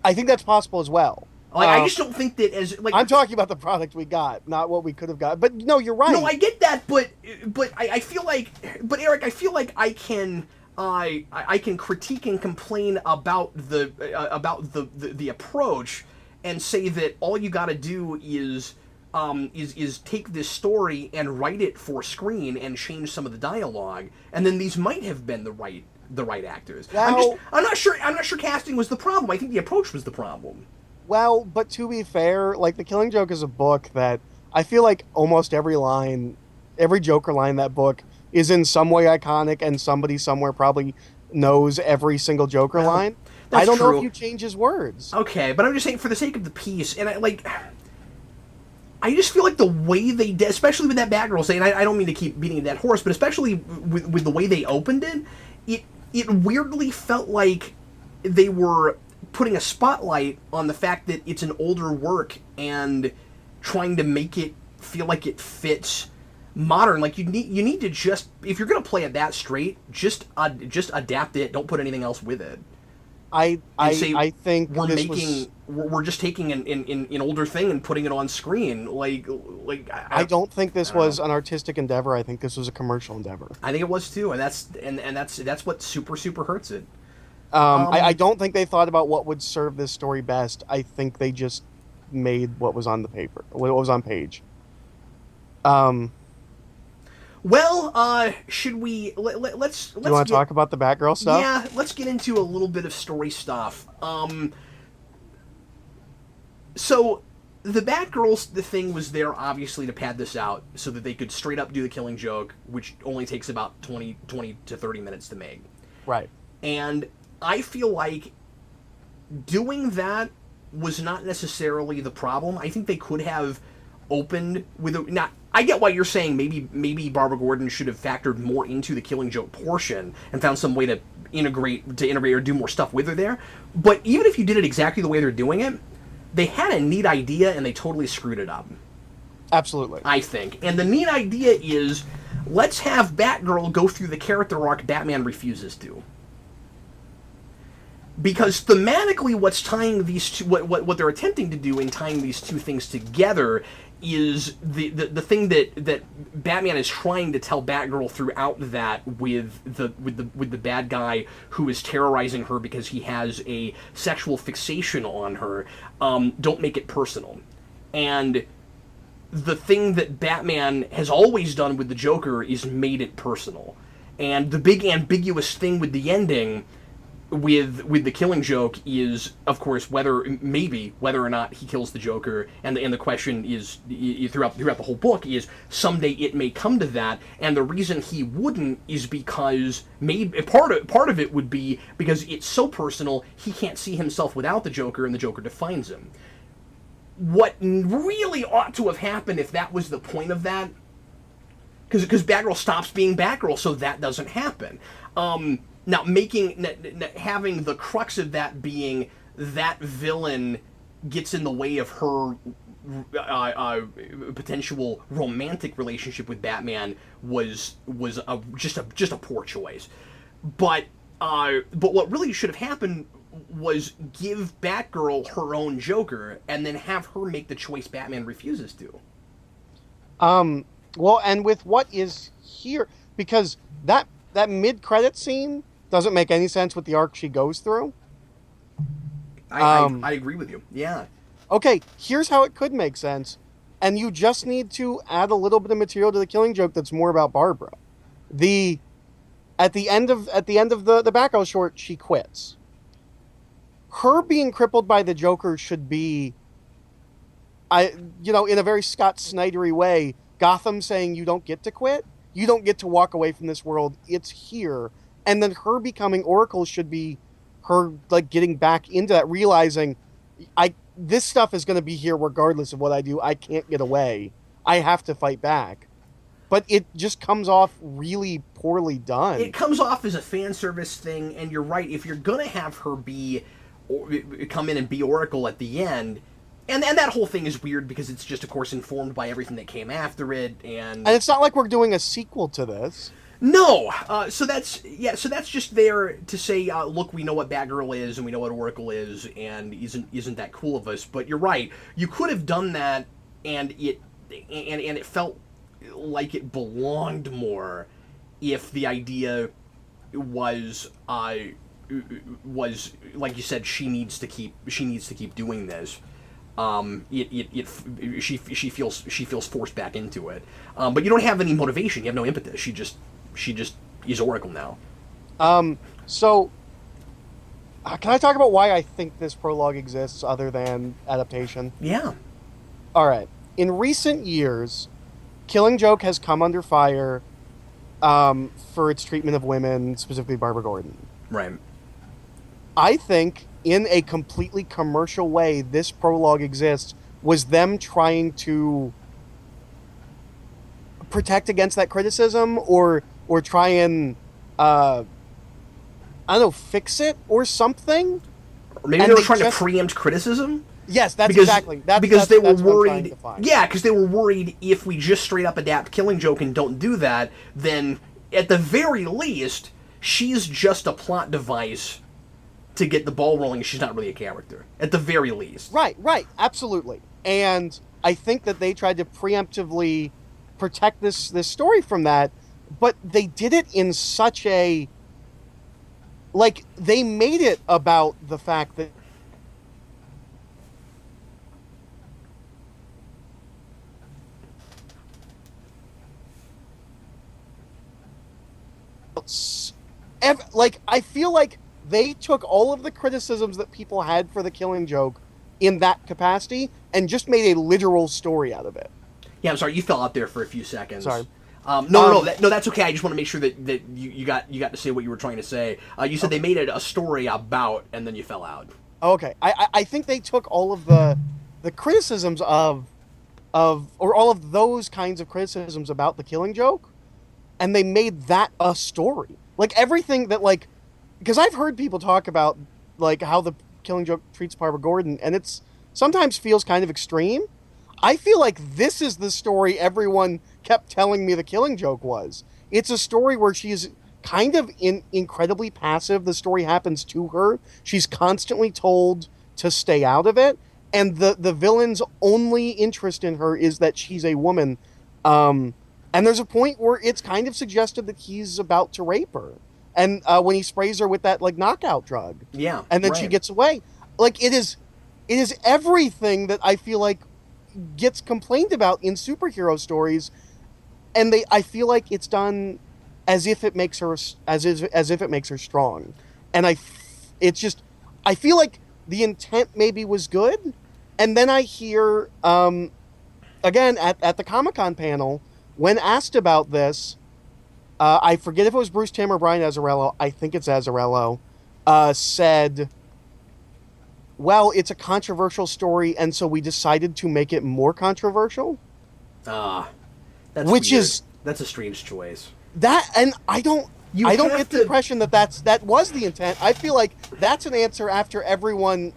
I think that's possible as well. I just don't think that I'm talking about the product we got, not what we could have got. But no, you're right. No, I get that, but I feel like, Eric, I feel like I can critique and complain about the approach and say that all you got to do is take this story and write it for screen and change some of the dialogue, and then these might have been the right actors. Well, I'm not sure casting was the problem. I think the approach was the problem. Well, but to be fair, like The Killing Joke is a book that I feel like almost every Joker line in that book is in some way iconic, and somebody somewhere probably knows every single Joker line. I don't know if you change his words. Okay, but I'm just saying for the sake of the piece, and I just feel like the way they did, especially with that Batgirl scene, I don't mean to keep beating that horse, but especially with the way they opened it weirdly felt like they were putting a spotlight on the fact that it's an older work and trying to make it feel like it fits modern. Like you need to just, if you're going to play it that straight, just adapt it. Don't put anything else with it. I think we're just taking an older thing and putting it on screen. I don't think this was an artistic endeavor. I think this was a commercial endeavor. I think it was too, and that's what super hurts it. I don't think they thought about what would serve this story best. I think they just made what was on the paper, what was on page. Well, should we let's do you want to talk about the Batgirl stuff? Yeah, let's get into a little bit of story stuff. So the Batgirl, the thing was there obviously to pad this out so that they could straight up do the Killing Joke, which only takes about 20 to 30 minutes to make. Right. And I feel like doing that was not necessarily the problem. I think they could have opened with I get why you're saying maybe Barbara Gordon should have factored more into the Killing Joke portion and found some way to integrate or do more stuff with her there. But even if you did it exactly the way they're doing it, they had a neat idea and they totally screwed it up. Absolutely. I think. And the neat idea is, let's have Batgirl go through the character arc Batman refuses to. because thematically, what's tying these two, what they're attempting to do in tying these two things together is the thing that Batman is trying to tell Batgirl throughout that with the bad guy who is terrorizing her because he has a sexual fixation on her. Don't make it personal. And the thing that Batman has always done with the Joker is made it personal. And the big ambiguous thing with the ending with the Killing Joke is, of course, whether or not he kills the Joker, and the question is throughout the whole book is someday it may come to that, and the reason he wouldn't is because maybe part of it would be because it's so personal he can't see himself without the Joker, and the Joker defines him. What really ought to have happened if that was the point of that, because Batgirl stops being Batgirl, so that doesn't happen. Now, having the crux of that being that villain gets in the way of her potential romantic relationship with Batman was just a poor choice. But what really should have happened was give Batgirl her own Joker and then have her make the choice Batman refuses to. Well, and with what is here, because that mid-credit scene doesn't make any sense with the arc she goes through. I agree with you. Yeah. Okay, here's how it could make sense, and you just need to add a little bit of material to the Killing Joke that's more about Barbara. At the end of the Batgirl short, she quits. Her being crippled by the Joker should be, in a very Scott Snydery way, Gotham saying you don't get to quit, you don't get to walk away from this world, it's here. And then her becoming Oracle should be her getting back into that, realizing this stuff is going to be here regardless of what I do. I can't get away. I have to fight back. But it just comes off really poorly done. It comes off as a fan service thing, and you're right. If you're going to have her come in and be Oracle at the end, and that whole thing is weird because it's just, of course, informed by everything that came after it, and it's not like we're doing a sequel to this. No, so that's just there to say, look, we know what Batgirl is and we know what Oracle is, and isn't that cool of us? But you're right, you could have done that, and it felt like it belonged more if the idea was like you said, she needs to keep doing this. She feels forced back into it, but you don't have any motivation. You have no impetus. She just is Oracle now. So, can I talk about why I think this prologue exists other than adaptation? Yeah. All right. In recent years, Killing Joke has come under fire for its treatment of women, specifically Barbara Gordon. Right. I think, in a completely commercial way, this prologue exists was them trying to protect against that criticism or try and fix it or something. Or maybe they were trying to preempt criticism. Yes, exactly. Because they were worried. Yeah, because they were worried if we just straight up adapt Killing Joke and don't do that, then at the very least, she's just a plot device to get the ball rolling. She's not really a character, at the very least. Right, absolutely. And I think that they tried to preemptively protect this story from that, but they did it in such a... they made it about the fact that I feel like they took all of the criticisms that people had for the Killing Joke in that capacity and just made a literal story out of it. Yeah, I'm sorry, you fell out there for a few seconds. Sorry. No, that's okay. I just want to make sure that you got to say what you were trying to say. You said they made it a story about, and then you fell out. Okay, I think they took all of the criticisms or all of those kinds of criticisms about the Killing Joke, and they made that a story. Everything that because I've heard people talk about how the Killing Joke treats Barbara Gordon, and it's sometimes feels kind of extreme. I feel like this is the story everyone kept telling me the Killing Joke was. It's a story where she's kind of incredibly passive. The story happens to her. She's constantly told to stay out of it, and the villain's only interest in her is that she's a woman. And there's a point where it's kind of suggested that he's about to rape her, and when he sprays her with that like knockout drug, Yeah, and then she gets away. Like it is everything that I feel like gets complained about in superhero stories, and I feel like it's done as if it makes her strong, and I feel like the intent maybe was good, and then I hear again at the Comic-Con panel when asked about this, I forget if it was Bruce Timm or Brian Azzarello. I think it's Azzarello. Said, well, it's a controversial story, and so we decided to make it more controversial. That's which weird. That's a strange choice. And I don't get the impression that was the intent. I feel like that's an answer after everyone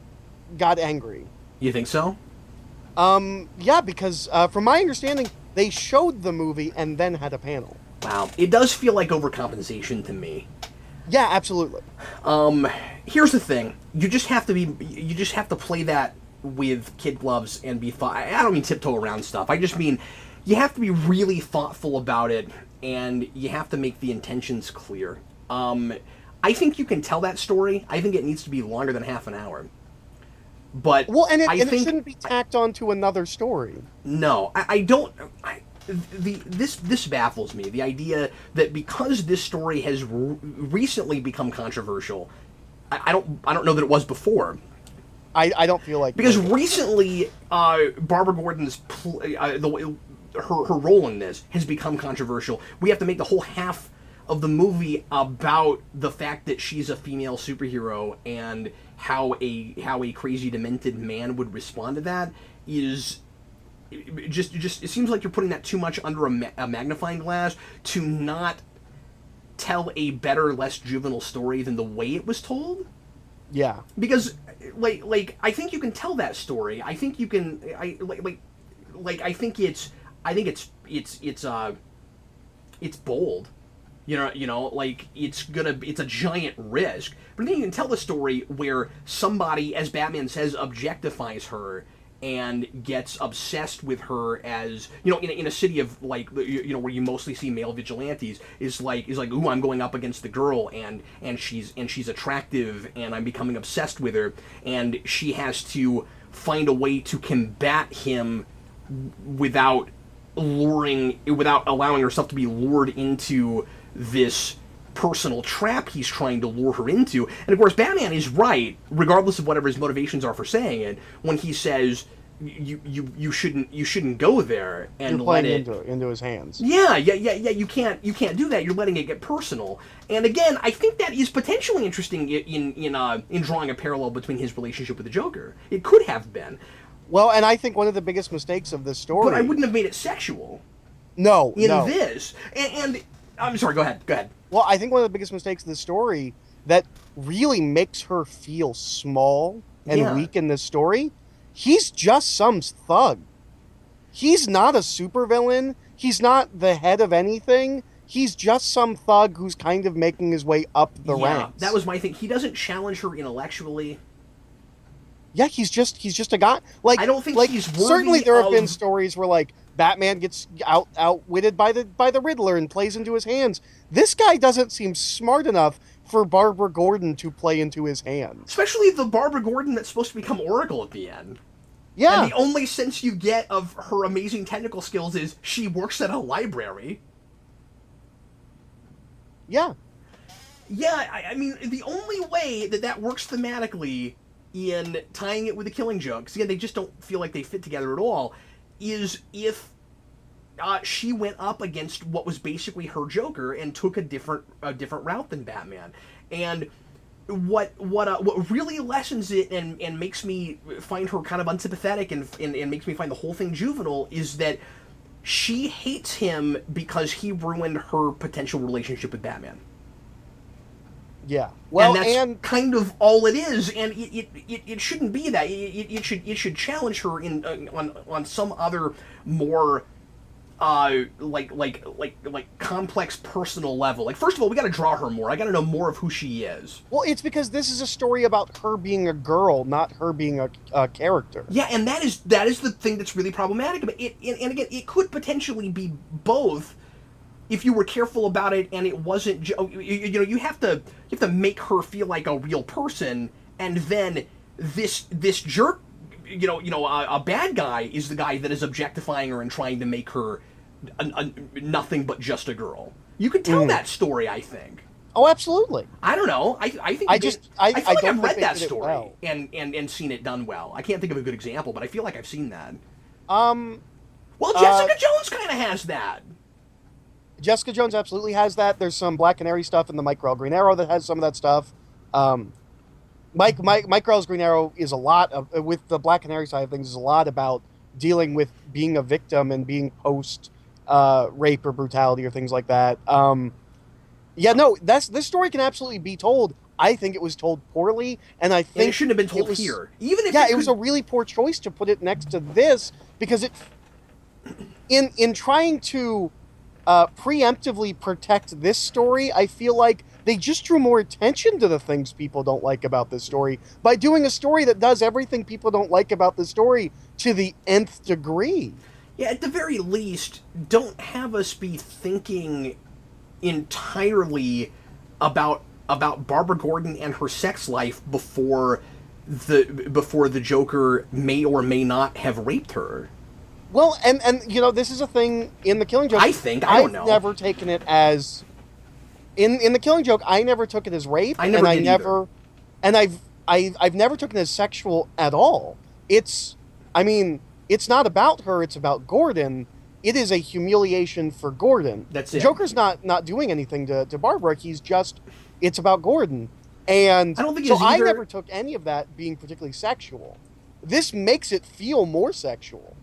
got angry. You think so? Yeah, because from my understanding, they showed the movie and then had a panel. Wow, it does feel like overcompensation to me. Yeah, absolutely. Here's the thing: you just have to play that with kid gloves and be I don't mean tiptoe around stuff. I just mean you have to be really thoughtful about it, and you have to make the intentions clear. I think you can tell that story. I think it needs to be longer than half an hour. But it shouldn't be tacked onto another story. No, I don't. This baffles me. The idea that because this story has recently become controversial, I don't know that it was before. I don't feel like because recently Barbara Gordon's her role in this has become controversial. We have to make the whole half of the movie about the fact that she's a female superhero and how a crazy demented man would respond to that is just it seems like you're putting that too much under a magnifying glass to not tell a better, less juvenile story than the way it was told. Yeah, because like I think you can tell that story. I think you can. I think it's bold. You know, like it's a giant risk. But then you can tell the story where somebody, as Batman says, objectifies her and gets obsessed with her as, you know, in a city of like, you know, where you mostly see male vigilantes, is like, ooh, I'm going up against the girl and she's attractive and I'm becoming obsessed with her, and she has to find a way to combat him without allowing herself to be lured into this personal trap he's trying to lure her into. And of course Batman is right, regardless of whatever his motivations are for saying it, when he says you shouldn't go there and you're let playing it into his hands. Yeah, you can't do that. You're letting it get personal. And again, I think that is potentially interesting in drawing a parallel between his relationship with the Joker. It could have been. Well, and I think one of the biggest mistakes of this story, but I wouldn't have made it sexual. No, this and I'm sorry. Go ahead. Well, I think one of the biggest mistakes of the story that really makes her feel small and weak in this story, he's just some thug. He's not a supervillain. He's not the head of anything. He's just some thug who's kind of making his way up the ranks. That was my thing. He doesn't challenge her intellectually. Yeah, he's just a guy. Like, I don't think like, he's worthy certainly there have of... been stories where like Batman gets outwitted by the Riddler and plays into his hands. This guy doesn't seem smart enough for Barbara Gordon to play into his hands. Especially the Barbara Gordon that's supposed to become Oracle at the end. Yeah. And the only sense you get of her amazing technical skills is she works at a library. Yeah. Yeah, I mean, the only way that works thematically in tying it with the Killing Joke, because again, they just don't feel like they fit together at all, is if she went up against what was basically her Joker and took a different route than Batman. And what really lessens it and makes me find her kind of unsympathetic and makes me find the whole thing juvenile is that she hates him because he ruined her potential relationship with Batman. Yeah. Well, and that's kind of all it is, and it shouldn't be that. It should challenge her on some other more complex personal level. Like, first of all, we got to draw her more. I got to know more of who she is. Well, it's because this is a story about her being a girl, not her being a character. Yeah, and that is the thing that's really problematic about it. And again, it could potentially be both if you were careful about it, and it wasn't. You have to make her feel like a real person, and then this jerk. A bad guy is the guy that is objectifying her and trying to make her nothing but just a girl. You could tell that story, I think. Oh, absolutely. I don't know. I think I feel like I've read that story and seen it done well. I can't think of a good example, but I feel like I've seen that. Well, Jessica Jones kind of has that. Jessica Jones absolutely has that. There's some Black Canary stuff in the Mike Grell Green Arrow that has some of that stuff. Mike Grell's Green Arrow is a lot of, with the Black Canary side of things, is a lot about dealing with being a victim and being post rape or brutality or things like that. This story can absolutely be told. I think it was told poorly, and I think it shouldn't have been told here. Even if it was a really poor choice to put it next to this, because it, in trying to preemptively protect this story, I feel like they just drew more attention to the things people don't like about this story by doing a story that does everything people don't like about the story to the nth degree. Yeah, at the very least, don't have us be thinking entirely about Barbara Gordon and her sex life before the Joker may or may not have raped her. Well, and this is a thing in The Killing Joke. I don't know. I've never taken it as in The Killing Joke. I never took it as rape. I've never taken it as sexual at all. It's not about her. It's about Gordon. It is a humiliation for Gordon. That's it. Joker's not doing anything to Barbara. It's about Gordon. And I don't think so. it is either. I never took any of that being particularly sexual. This makes it feel more sexual.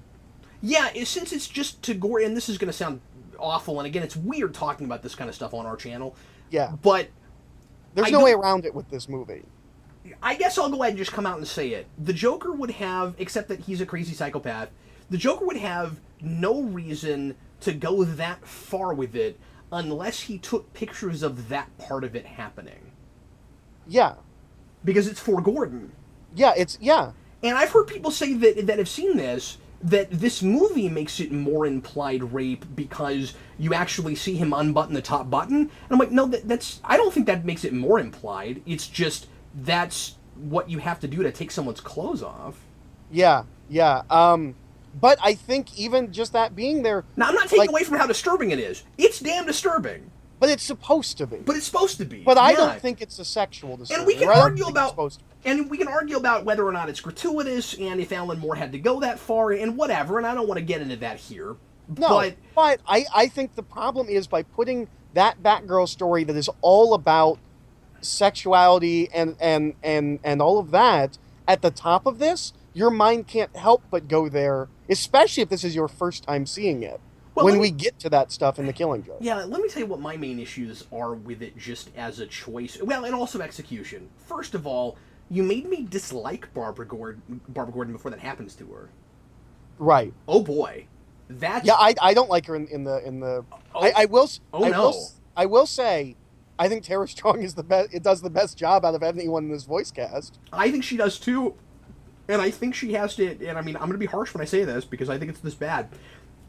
Yeah, since it's just to Gordon, and this is going to sound awful, and again, it's weird talking about this kind of stuff on our channel. Yeah. But there's no way around it with this movie. I guess I'll go ahead and just come out and say it. The Joker would have, except that he's a crazy psychopath, the Joker would have no reason to go that far with it unless he took pictures of that part of it happening. Yeah. Because it's for Gordon. Yeah, And I've heard people say that have seen this, that this movie makes it more implied rape because you actually see him unbutton the top button. And I'm like, no, that's I don't think that makes it more implied. It's just that's what you have to do to take someone's clothes off. Yeah. But I think even just that being there... Now, I'm not taking away from how disturbing it is. It's damn disturbing. But it's supposed to be. But I don't think it's a sexual disturbing. And we can argue about whether or not it's gratuitous and if Alan Moore had to go that far and whatever, and I don't want to get into that here. No, but I think the problem is by putting that Batgirl story that is all about sexuality and all of that at the top of this, your mind can't help but go there, especially if this is your first time seeing it. Well, when we get to that stuff in The Killing Joke. Yeah, let me tell you what my main issues are with it just as a choice. Well, and also execution. First of all, you made me dislike Barbara Gordon before that happens to her. Right. Oh boy. That's... Yeah, I don't like her in the I will say I think Tara Strong is the best. It does the best job out of anyone in this voice cast. I think she does too. And I think she has to, and I mean, I'm going to be harsh when I say this because I think it's this bad.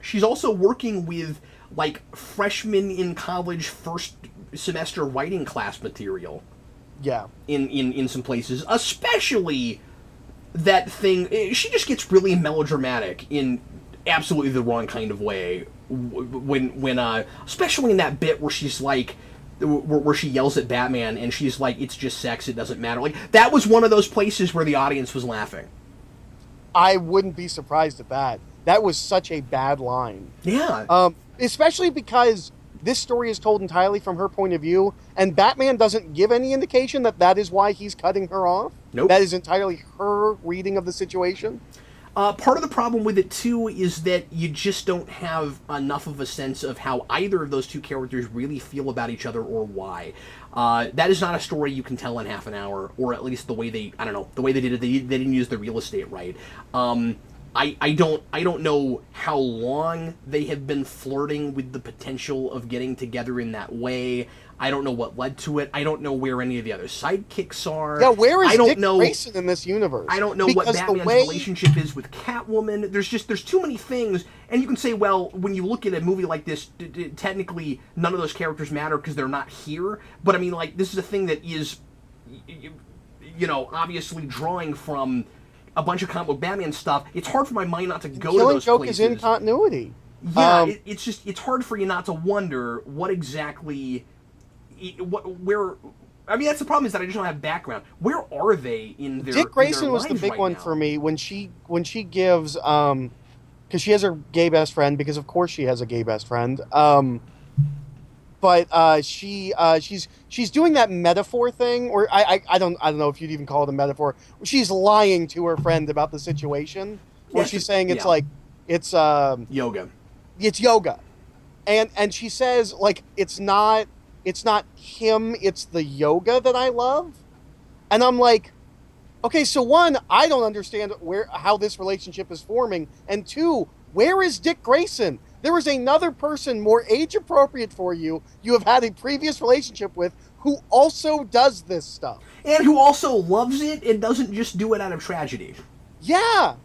She's also working with, like, freshmen in college first semester writing class material. Yeah. In some places. Especially that thing, she just gets really melodramatic in absolutely the wrong kind of way. When especially in that bit where she's like, where she yells at Batman and she's like, it's just sex, it doesn't matter. Like, that was one of those places where the audience was laughing. I wouldn't be surprised at that. That was such a bad line. Yeah. Especially because this story is told entirely from her point of view, and Batman doesn't give any indication that is why he's cutting her off. Nope. That is entirely her reading of the situation. Part of the problem with it, too, is that you just don't have enough of a sense of how either of those two characters really feel about each other or why. That is not a story you can tell in half an hour, or at least the way they did it, they didn't use the real estate right. I don't know how long they have been flirting with the potential of getting together in that way. I don't know what led to it. I don't know where any of the other sidekicks are. Yeah, where is I don't Dick know, Grayson in this universe? I don't know what Batman's relationship is with Catwoman. There's too many things, and you can say, well, when you look at a movie like this, technically none of those characters matter because they're not here. But I mean, like, this is a thing that is, obviously drawing from a bunch of comic book Batman stuff. It's hard for my mind not to go to those Joke places. is in continuity. Yeah, it's hard for you not to wonder what exactly, where. I mean, that's the problem, is that I just don't have background. Where are they in their Dick Grayson in their was the lives big right one now? for me when she gives because she has her gay best friend, because of course she has a gay best friend. But she's doing that metaphor thing, or I don't know if you'd even call it a metaphor. She's lying to her friend about the situation, where she's saying it's like it's yoga. It's yoga, and she says, like, it's not him, it's the yoga that I love. And I'm like, okay, so one, I don't understand how this relationship is forming, and two, where is Dick Grayson? There is another person more age appropriate for you have had a previous relationship with, who also does this stuff. And who also loves it and doesn't just do it out of tragedy. Yeah.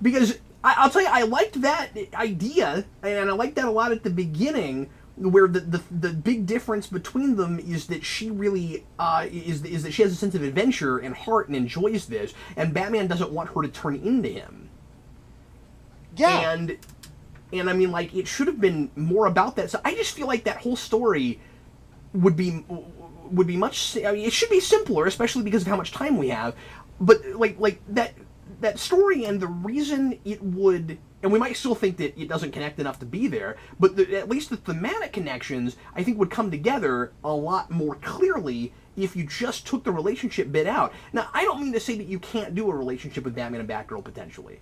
Because I'll tell you, I liked that idea, and I liked that a lot at the beginning, where the big difference between them is that she really is that she has a sense of adventure and heart and enjoys this, and Batman doesn't want her to turn into him. Yeah. And I mean, like, it should have been more about that. So I just feel like that whole story would be much. I mean, it should be simpler, especially because of how much time we have. But like that story, and the reason it would, and we might still think that it doesn't connect enough to be there, but at least the thematic connections, I think, would come together a lot more clearly if you just took the relationship bit out. Now, I don't mean to say that you can't do a relationship with Batman and Batgirl potentially.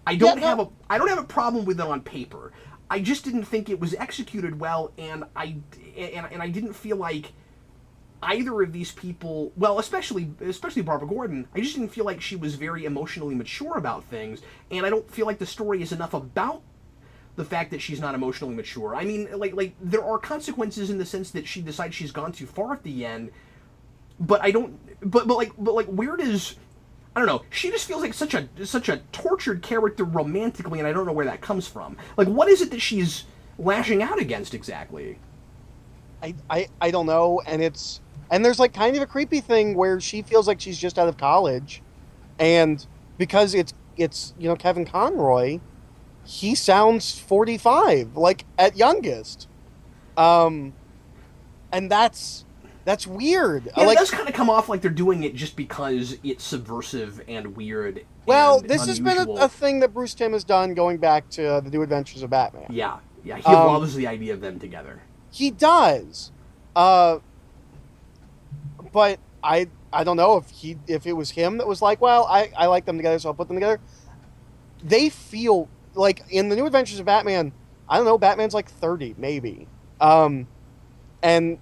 I don't have a problem with it on paper. I just didn't think it was executed well, and I didn't feel like either of these people, well, especially Barbara Gordon, I just didn't feel like she was very emotionally mature about things, and I don't feel like the story is enough about the fact that she's not emotionally mature. I mean, like there are consequences in the sense that she decides she's gone too far at the end, but I don't. But where does, I don't know. She just feels like such a tortured character romantically, and I don't know where that comes from. Like, what is it that she's lashing out against exactly? I don't know, and there's like kind of a creepy thing where she feels like she's just out of college, and because it's Kevin Conroy, he sounds 45, like, at youngest, and that's weird. Yeah, it does kind of come off like they're doing it just because it's subversive and weird. Well, and this unusual. has been a thing that Bruce Timm has done going back to The New Adventures of Batman. Yeah, he loves the idea of them together. He does, but I don't know if it was him that was like, well, I like them together, so I'll put them together. They feel like in The New Adventures of Batman, I don't know, Batman's like 30 maybe, and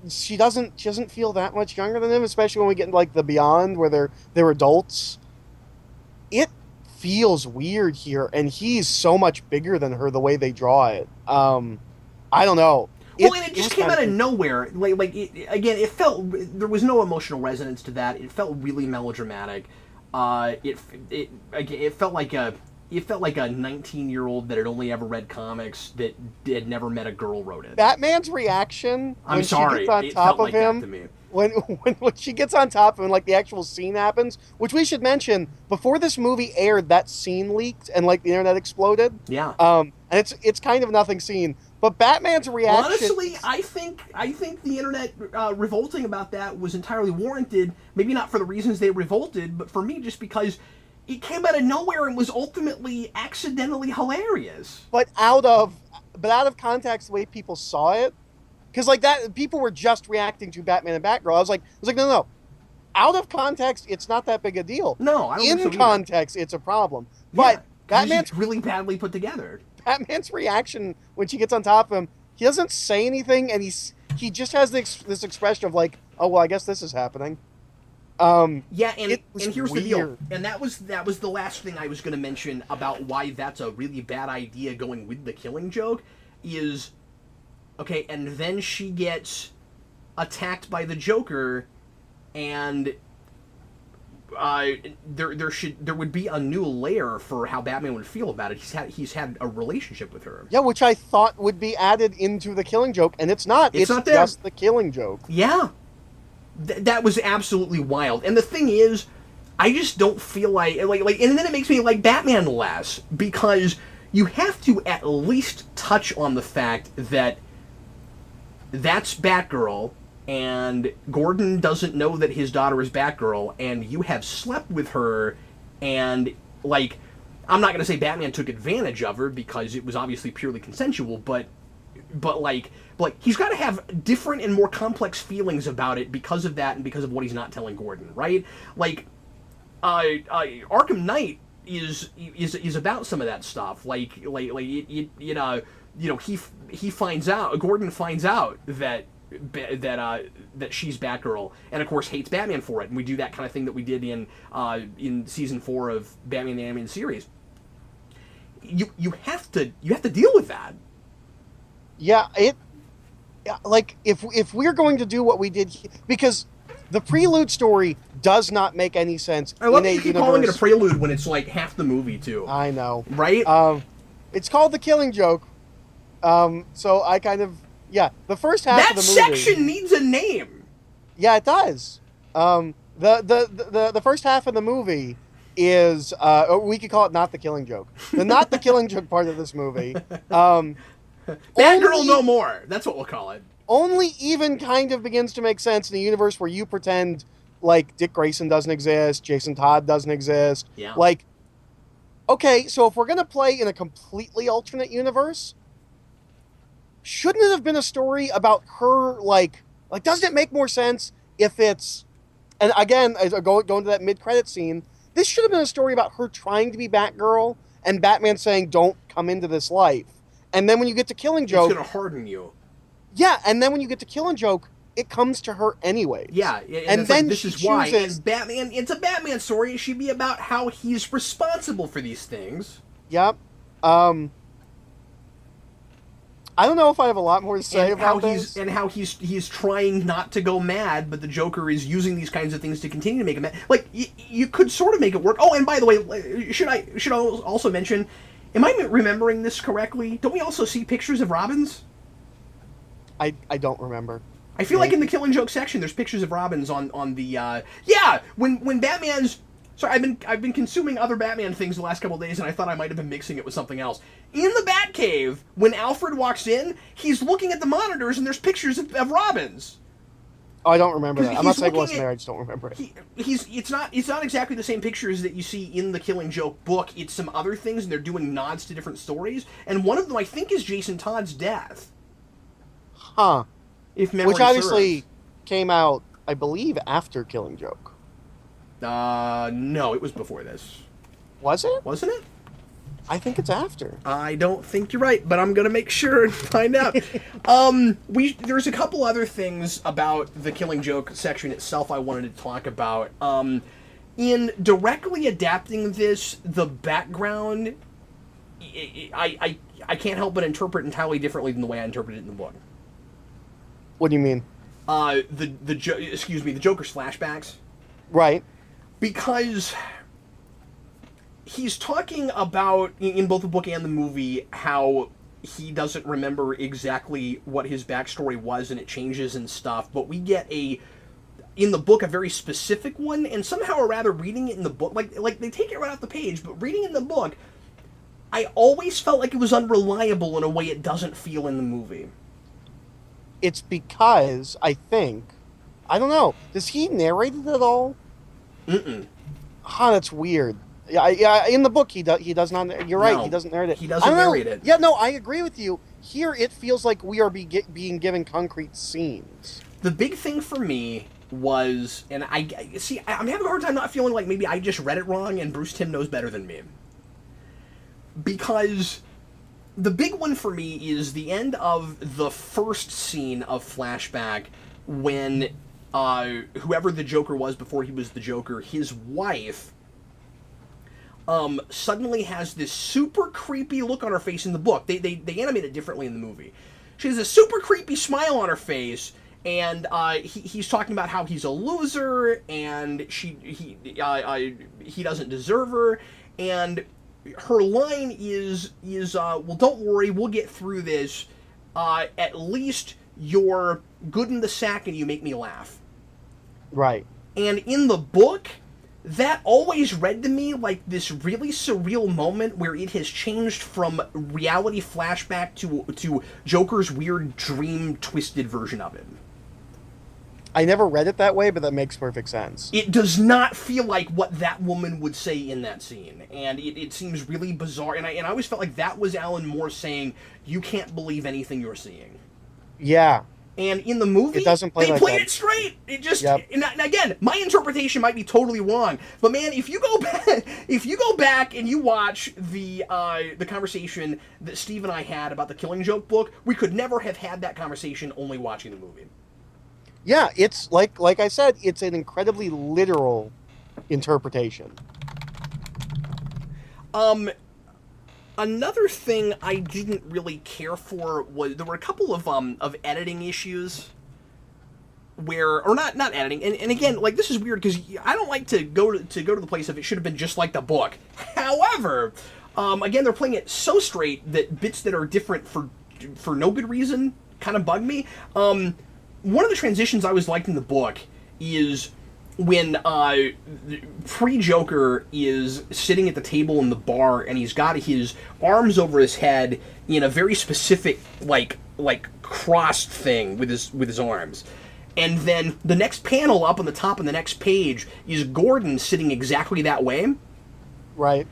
she doesn't feel that much younger than him, especially when we get into like the Beyond where they're adults. It feels weird here, and he's so much bigger than her the way they draw it. I don't know. Well, and it just came out of nowhere. It felt, there was no emotional resonance to that. It felt really melodramatic. It felt like a 19-year-old that had only ever read comics that had never met a girl wrote it. Batman's reaction when she gets on it top felt of like him, that to me. When she gets on top of him, like the actual scene happens, which we should mention, before this movie aired, that scene leaked and like the internet exploded. Yeah. And it's kind of nothing scene. But Batman's reaction... Honestly, I think the internet revolting about that was entirely warranted. Maybe not for the reasons they revolted, but for me, just because it came out of nowhere and was ultimately accidentally hilarious. But out of context, the way people saw it, because like that, people were just reacting to Batman and Batgirl. I was like, no. Out of context, it's not that big a deal. No, I don't think so In context, it's a problem. But Batman's really badly put together. Batman's reaction when she gets on top of him, he doesn't say anything, and he just has this expression of like, oh well, I guess this is happening. Yeah, and It was here's the deal. weird. And that was the last thing I was going to mention about why that's a really bad idea going with the Killing Joke is, okay, and then she gets attacked by the Joker, and there would be a new layer for how Batman would feel about it. He's had a relationship with her. Yeah, which I thought would be added into the Killing Joke, and it's not. It's not there. Just the Killing Joke. Yeah. That was absolutely wild. And the thing is, I just don't feel like, and then it makes me like Batman less, because you have to at least touch on the fact that that's Batgirl, and Gordon doesn't know that his daughter is Batgirl, and you have slept with her, and, like, I'm not going to say Batman took advantage of her, because it was obviously purely consensual, but he's got to have different and more complex feelings about it because of that and because of what he's not telling Gordon, right? Like, Arkham Knight is about some of that stuff. He finds out, Gordon finds out that she's Batgirl, and of course hates Batman for it. And we do that kind of thing that we did in season 4 of Batman the Animated Series. You have to deal with that. Yeah, if we're going to do what we did, because the prelude story does not make any sense. I love that you keep calling it a prelude when it's like half the movie too. I know, right? It's called The Killing Joke. So I kind of the first half of the movie. That section needs a name. Yeah, it does. The first half of the movie is we could call it Not the Killing Joke. The Not the Killing Joke part of this movie. Batgirl no more. That's what we'll call it. Only even kind of begins to make sense in a universe where you pretend like Dick Grayson doesn't exist, Jason Todd doesn't exist. Yeah. Like, okay, so if we're going to play in a completely alternate universe, shouldn't it have been a story about her, like doesn't it make more sense if it's, and again, going to that mid-credit scene, this should have been a story about her trying to be Batgirl and Batman saying, don't come into this life. And then when you get to Killing Joke... It's going to harden you. Yeah, and then when you get to Killing Joke, it comes to her anyway. Yeah, and then this is why. And Batman, it's a Batman story. It should be about how he's responsible for these things. Yep. I don't know if I have a lot more to say about this. And how he's trying not to go mad, but the Joker is using these kinds of things to continue to make him mad. Like, you could sort of make it work. Oh, and by the way, should I also mention... Am I remembering this correctly? Don't we also see pictures of Robins? I don't remember. I feel like in the Killing Joke section, there's pictures of Robins on the when Batman's. Sorry, I've been consuming other Batman things the last couple of days, and I thought I might have been mixing it with something else. In the Batcave, when Alfred walks in, he's looking at the monitors, and there's pictures of Robins. Oh, I don't remember that. I'm not saying it wasn't there. I just don't remember it. It's not exactly the same pictures that you see in the Killing Joke book. It's some other things, and they're doing nods to different stories. And one of them, I think, is Jason Todd's death. Huh. If memory Which obviously serves. Came out, I believe, after Killing Joke. No, it was before this. Was it? Wasn't it? I think it's after. I don't think you're right, but I'm gonna make sure and find out. There's a couple other things about the Killing Joke section itself I wanted to talk about. In directly adapting this, the background, I can't help but interpret entirely differently than the way I interpreted it in the book. What do you mean? The Joker's flashbacks. Right. Because he's talking about, in both the book and the movie, how he doesn't remember exactly what his backstory was, and it changes and stuff, but we get in the book, a very specific one, and somehow or rather, reading it in the book, like they take it right off the page, but reading in the book, I always felt like it was unreliable in a way it doesn't feel in the movie. It's because, I think, I don't know, does he narrate it at all? Mm-mm. Huh, that's weird. Yeah, in the book he does not. You're right. No, he doesn't narrate it. He doesn't narrate it. Yeah, no, I agree with you. Here, it feels like we are being given concrete scenes. The big thing for me was, and I'm having a hard time not feeling like maybe I just read it wrong, and Bruce Timm knows better than me. Because the big one for me is the end of the first scene of flashback when whoever the Joker was before he was the Joker, his wife, suddenly has this super creepy look on her face in the book. They animate it differently in the movie. She has a super creepy smile on her face, and he's talking about how he's a loser, and he doesn't deserve her, and her line is well, don't worry, we'll get through this. At least you're good in the sack and you make me laugh. Right. And in the book, that always read to me like this really surreal moment where it has changed from reality flashback to Joker's weird dream twisted version of it. I never read it that way, but that makes perfect sense. It does not feel like what that woman would say in that scene, and it seems really bizarre. And I always felt like that was Alan Moore saying, "You can't believe anything you're seeing." Yeah. And in the movie, it doesn't play they like played that. it straight. It just, Yep. and again, my interpretation might be totally wrong. But man, if you go back and you watch the conversation that Steve and I had about the Killing Joke book, we could never have had that conversation only watching the movie. Yeah, it's like I said, it's an incredibly literal interpretation. Another thing I didn't really care for was there were a couple of editing issues where, or not editing, and again, like, this is weird because I don't like to go to the place of it should have been just like the book. However, again, they're playing it so straight that bits that are different for no good reason kind of bug me. One of the transitions I always liked in the book is when pre-Joker is sitting at the table in the bar and he's got his arms over his head in a very specific like crossed thing with his arms. And then the next panel up on the top of the next page is Gordon sitting exactly that way. Right.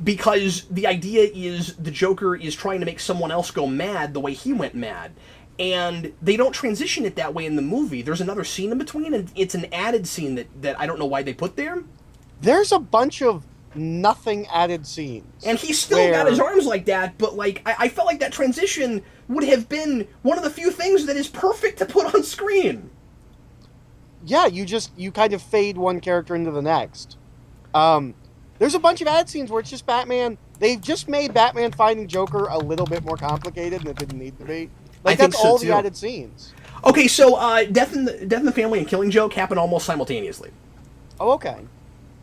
Because the idea is the Joker is trying to make someone else go mad the way he went mad. And they don't transition it that way in the movie. There's another scene in between, and it's an added scene that I don't know why they put there. There's a bunch of nothing added scenes. And he's still got his arms like that, but like I felt like that transition would have been one of the few things that is perfect to put on screen. Yeah, you kind of fade one character into the next. There's a bunch of added scenes where it's just Batman. They've just made Batman finding Joker a little bit more complicated than it didn't need to be. Like, that's all the added scenes. Okay, so Death in the Family and Killing Joke happened almost simultaneously. Oh, okay.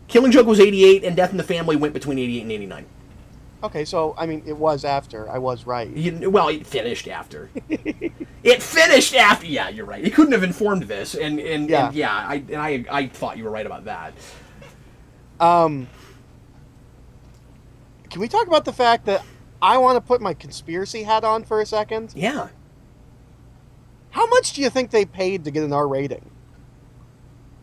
Killing Joke was 88, and Death in the Family went between 88 and 89. Okay, so, I mean, it was after. I was right. Well, it finished after. It finished after! Yeah, you're right. It couldn't have informed this, and I thought you were right about that. Can we talk about the fact that I want to put my conspiracy hat on for a second? Yeah. How much do you think they paid to get an R rating?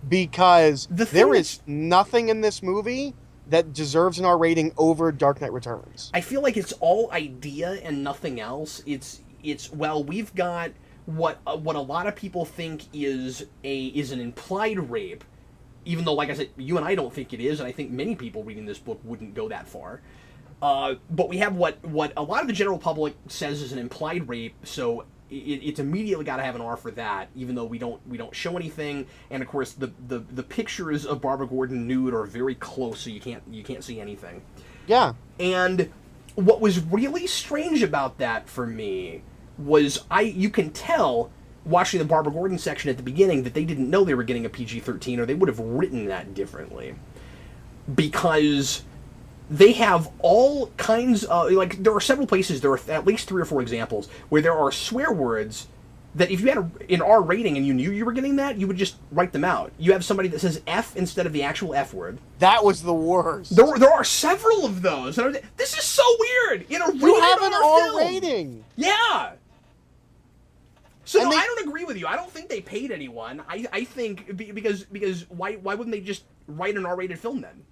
Because there is nothing in this movie that deserves an R rating over Dark Knight Returns. I feel like it's all idea and nothing else. It's well, we've got what a lot of people think is an implied rape, even though, like I said, you and I don't think it is, and I think many people reading this book wouldn't go that far. But we have what a lot of the general public says is an implied rape, so it's immediately got to have an R for that, even though we don't show anything. And of course, the pictures of Barbara Gordon nude are very close, so you can't see anything. Yeah. And what was really strange about that for me was you can tell watching the Barbara Gordon section at the beginning that they didn't know they were getting a PG-13, or they would have written that differently, because they have all kinds of, like, there are several places, there are at least 3 or 4 examples, where there are swear words that if you had an R rating and you knew you were getting that, you would just write them out. You have somebody that says F instead of the actual F word. That was the worst. There are several of those. This is so weird. In a you have an R film. rating. Yeah. So no, I don't agree with you. I don't think they paid anyone. I think because why wouldn't they just write an R-rated film then?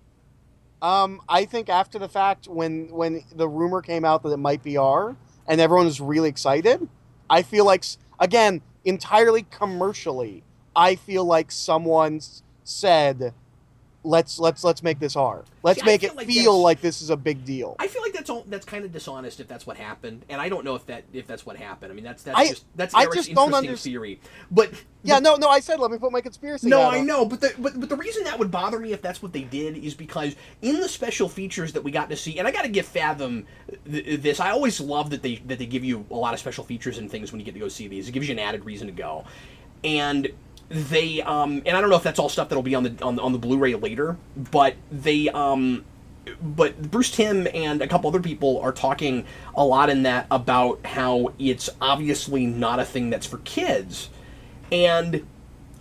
I think after the fact, when the rumor came out that it might be R, and everyone was really excited, I feel like, again, entirely commercially, I feel like someone said, let's make this R. Let's make it feel like this is a big deal. I feel like that's kind of dishonest if that's what happened, and I don't know if that's what happened. I mean, that's I Eric's just don't interesting theory. But yeah, no, I said let me put my conspiracy. No, hat I on. know, but the reason that would bother me if that's what they did is because in the special features that we got to see, and I got to give Fathom this. I always love that they give you a lot of special features and things when you get to go see these. It gives you an added reason to go, and they and I don't know if that's all stuff that'll be on the Blu-ray later, but they but Bruce Timm and a couple other people are talking a lot in that about how it's obviously not a thing that's for kids, and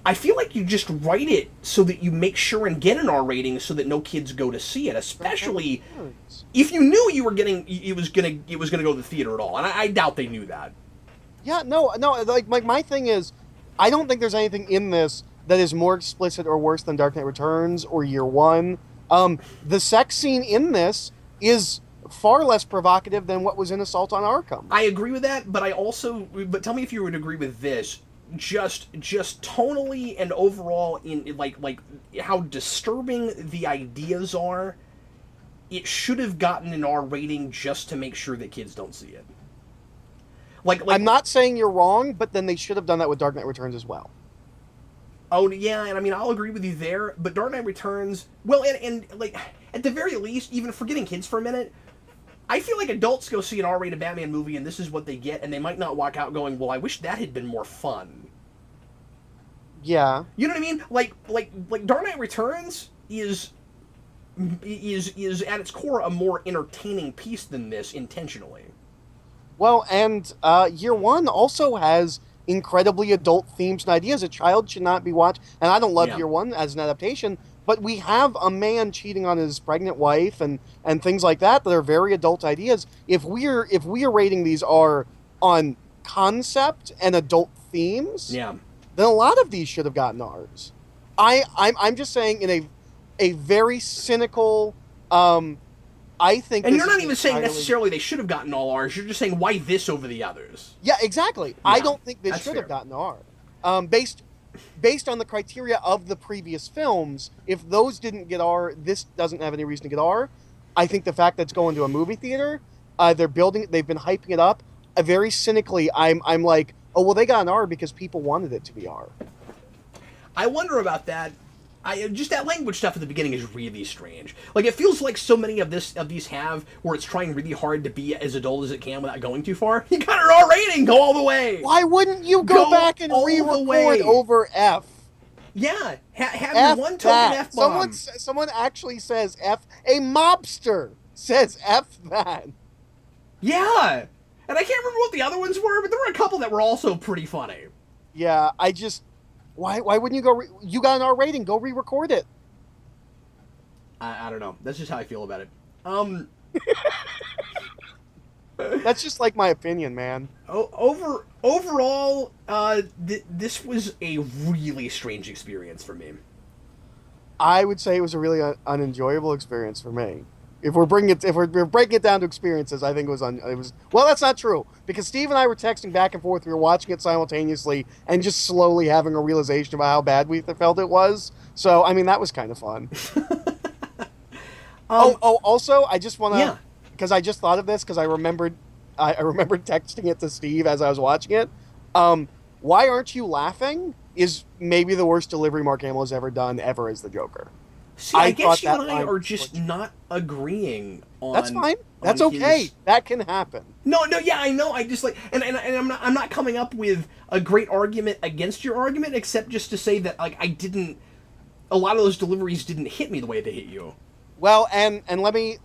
I feel like you just write it so that you make sure and get an R rating so that no kids go to see it, especially if you knew you were getting it was gonna go to the theater at all, and I doubt they knew that. Yeah, no. Like my thing is, I don't think there's anything in this that is more explicit or worse than Dark Knight Returns or Year One. The sex scene in this is far less provocative than what was in Assault on Arkham. I agree with that, but tell me if you would agree with this. Just tonally and overall in like how disturbing the ideas are, it should have gotten an R rating just to make sure that kids don't see it. Like I'm not saying you're wrong, but then they should have done that with Dark Knight Returns as well. Oh, yeah, and I mean, I'll agree with you there, but Dark Knight Returns, well, and like, at the very least, even forgetting kids for a minute, I feel like adults go see an R-rated Batman movie and this is what they get, and they might not walk out going, well, I wish that had been more fun. Yeah. You know what I mean? Like Dark Knight Returns is at its core a more entertaining piece than this intentionally. Well, and Year One also has incredibly adult themes and ideas. A child should not be watched. And I don't love Year One as an adaptation, but we have a man cheating on his pregnant wife and things like that are very adult ideas. If we are rating these R on concept and adult themes, then a lot of these should have gotten R's. I'm just saying in a very cynical. I think, and you're not even saying necessarily they should have gotten all R's. You're just saying why this over the others. Yeah, exactly. Yeah, I don't think this should have gotten R. Based on the criteria of the previous films, if those didn't get R, this doesn't have any reason to get R. I think the fact that it's going to a movie theater, they've been hyping it up. Very cynically, I'm like, oh well, they got an R because people wanted it to be R. I wonder about that. Just that language stuff at the beginning is really strange. Like, it feels like so many of these have where it's trying really hard to be as adult as it can without going too far. You got an R rating, go all the way. Why wouldn't you go back and re-record over F? Yeah, have your one token F-bomb. Someone actually says F. A mobster says F that. Yeah, and I can't remember what the other ones were, but there were a couple that were also pretty funny. Yeah, Why wouldn't you go? You got an R rating. Go re-record it. I don't know. That's just how I feel about it. That's just like my opinion, man. Overall, this was a really strange experience for me. I would say it was a really unenjoyable experience for me. If we're breaking it down to experiences, I think it was well, that's not true, because Steve and I were texting back and forth. We were watching it simultaneously and just slowly having a realization about how bad we felt it was. So, I mean, that was kind of fun. Also, I just want to, because I just thought of this because I remembered texting it to Steve as I was watching it. Why aren't you laughing? Is maybe the worst delivery Mark Hamill has ever done ever as the Joker. See, I guess you and I are just not agreeing on. That's fine. That's okay. That can happen. No, yeah, I know. I just like, and I'm not coming up with a great argument against your argument, except just to say that like a lot of those deliveries didn't hit me the way they hit you. Well, and let me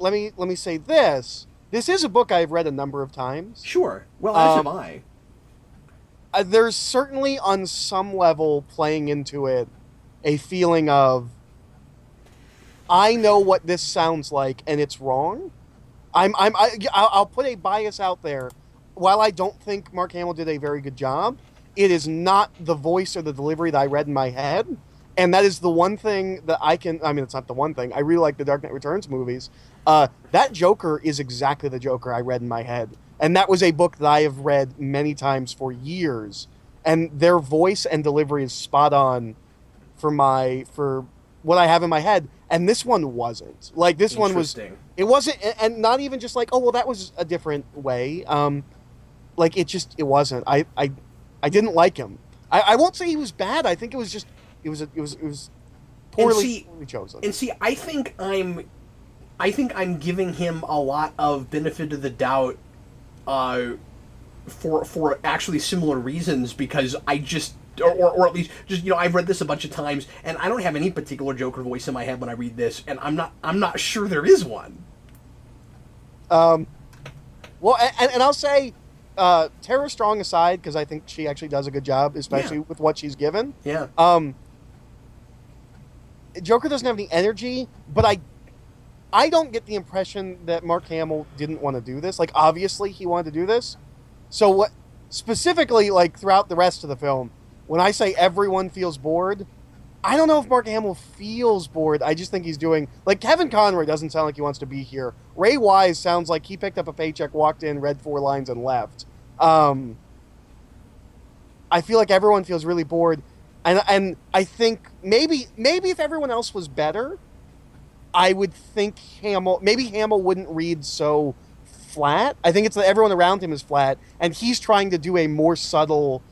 say this. This is a book I've read a number of times. Sure. Well, as have I. There's certainly on some level playing into it a feeling of, I know what this sounds like, and it's wrong. I'll put a bias out there. While I don't think Mark Hamill did a very good job, it is not the voice or the delivery that I read in my head, and that is the one thing that it's not the one thing. I really like the Dark Knight Returns movies. That Joker is exactly the Joker I read in my head, and that was a book that I have read many times for years, and their voice and delivery is spot on for what I have in my head, and this one wasn't. Like this one was, it wasn't, and not even just like, oh well, that was a different way. Like it wasn't. I didn't like him. I won't say he was bad. I think it was just it was poorly chosen. And see, I think I'm giving him a lot of benefit of the doubt, for actually similar reasons, because I just. Or at least just I've read this a bunch of times, and I don't have any particular Joker voice in my head when I read this, and I'm not sure there is one. Well, and I'll say, Tara Strong aside, because I think she actually does a good job, especially with what she's given. Yeah. Joker doesn't have any energy, but I don't get the impression that Mark Hamill didn't want to do this. Like obviously he wanted to do this. So what specifically, like throughout the rest of the film, when I say everyone feels bored, I don't know if Mark Hamill feels bored. I just think he's doing... Like, Kevin Conroy doesn't sound like he wants to be here. Ray Wise sounds like he picked up a paycheck, walked in, read 4 lines, and left. I feel like everyone feels really bored. And I think maybe if everyone else was better, I would think Hamill... Maybe Hamill wouldn't read so flat. I think it's that everyone around him is flat, and he's trying to do a more subtle...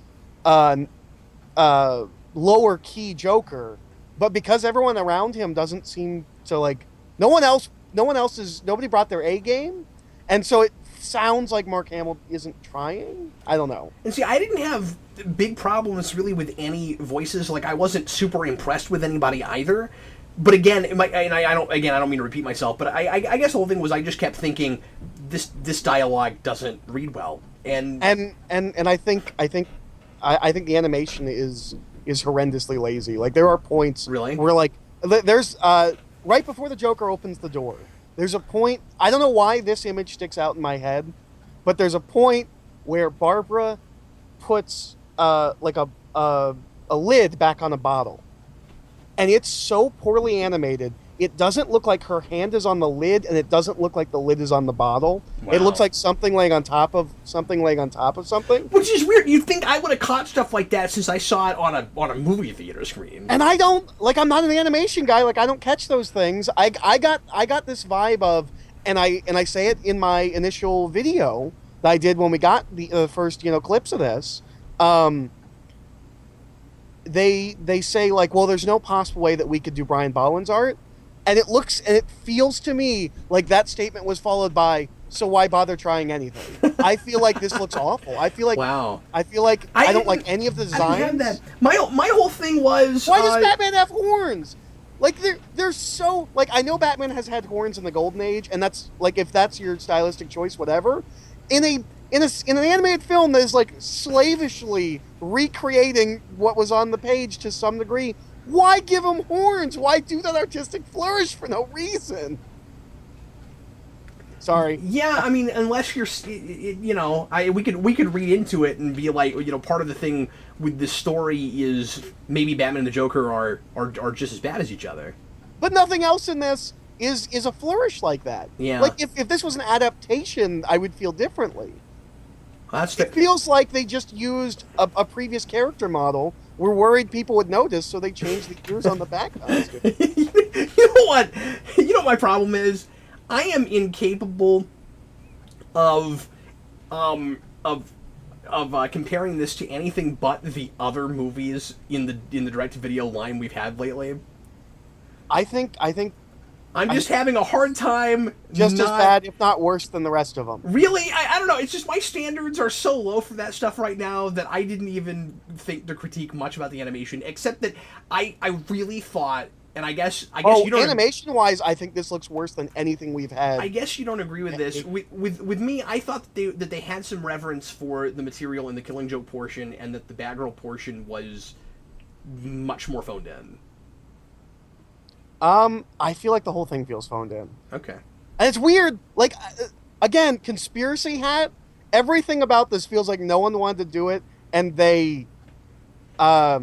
lower key Joker, but because everyone around him doesn't seem to like, nobody brought their A game, and so it sounds like Mark Hamill isn't trying. I don't know. And see, I didn't have big problems really with any voices. Like I wasn't super impressed with anybody either. But again, I don't mean to repeat myself, but I guess the whole thing was I just kept thinking this dialogue doesn't read well, and I think the animation is horrendously lazy. Like there are points really where like there's right before the Joker opens the door, there's a point, I don't know why this image sticks out in my head, but there's a point where Barbara puts like a lid back on a bottle, and it's so poorly animated. It doesn't look like her hand is on the lid, and it doesn't look like the lid is on the bottle. Wow. It looks like something laying on top of something. Which is weird. You'd think I would have caught stuff like that since I saw it on a movie theater screen. And I don't, like, I'm not an animation guy. Like, I don't catch those things. I got this vibe of, and I say it in my initial video that I did when we got the first clips of this. They say like, well, there's no possible way that we could do Brian Bowen's art. And it feels to me like that statement was followed by, so why bother trying anything? I feel like this looks awful. I feel like wow. I feel like I don't like any of the designs. I didn't have that. My whole thing was, why does Batman have horns? Like they're so, like, I know Batman has had horns in the Golden Age, and that's like, if that's your stylistic choice, whatever. In an animated film that is like slavishly recreating what was on the page to some degree, why give him horns? Why do that artistic flourish for no reason? Sorry. Yeah, I mean, unless you're, we could read into it and be like, part of the thing with this story is maybe Batman and the Joker are just as bad as each other. But nothing else in this is a flourish like that. Yeah. Like if this was an adaptation, I would feel differently. It feels like they just used a previous character model. We're worried people would notice, so they changed the ears on the back costume. You know what? You know what my problem is? I am incapable of comparing this to anything but the other movies in the direct-to-video line we've had lately. I think I'm just having a hard time. Just as bad, if not worse, than the rest of them. Really? I don't know. It's just my standards are so low for that stuff right now that I didn't even think to critique much about the animation, except that I really thought, and I guess you don't... animation-wise, I think this looks worse than anything we've had. I guess you don't agree with this. With me, I thought that they had some reverence for the material in the Killing Joke portion, and that the Batgirl portion was much more phoned in. I feel like the whole thing feels phoned in. Okay. And it's weird, like, again, conspiracy hat, everything about this feels like no one wanted to do it, and they like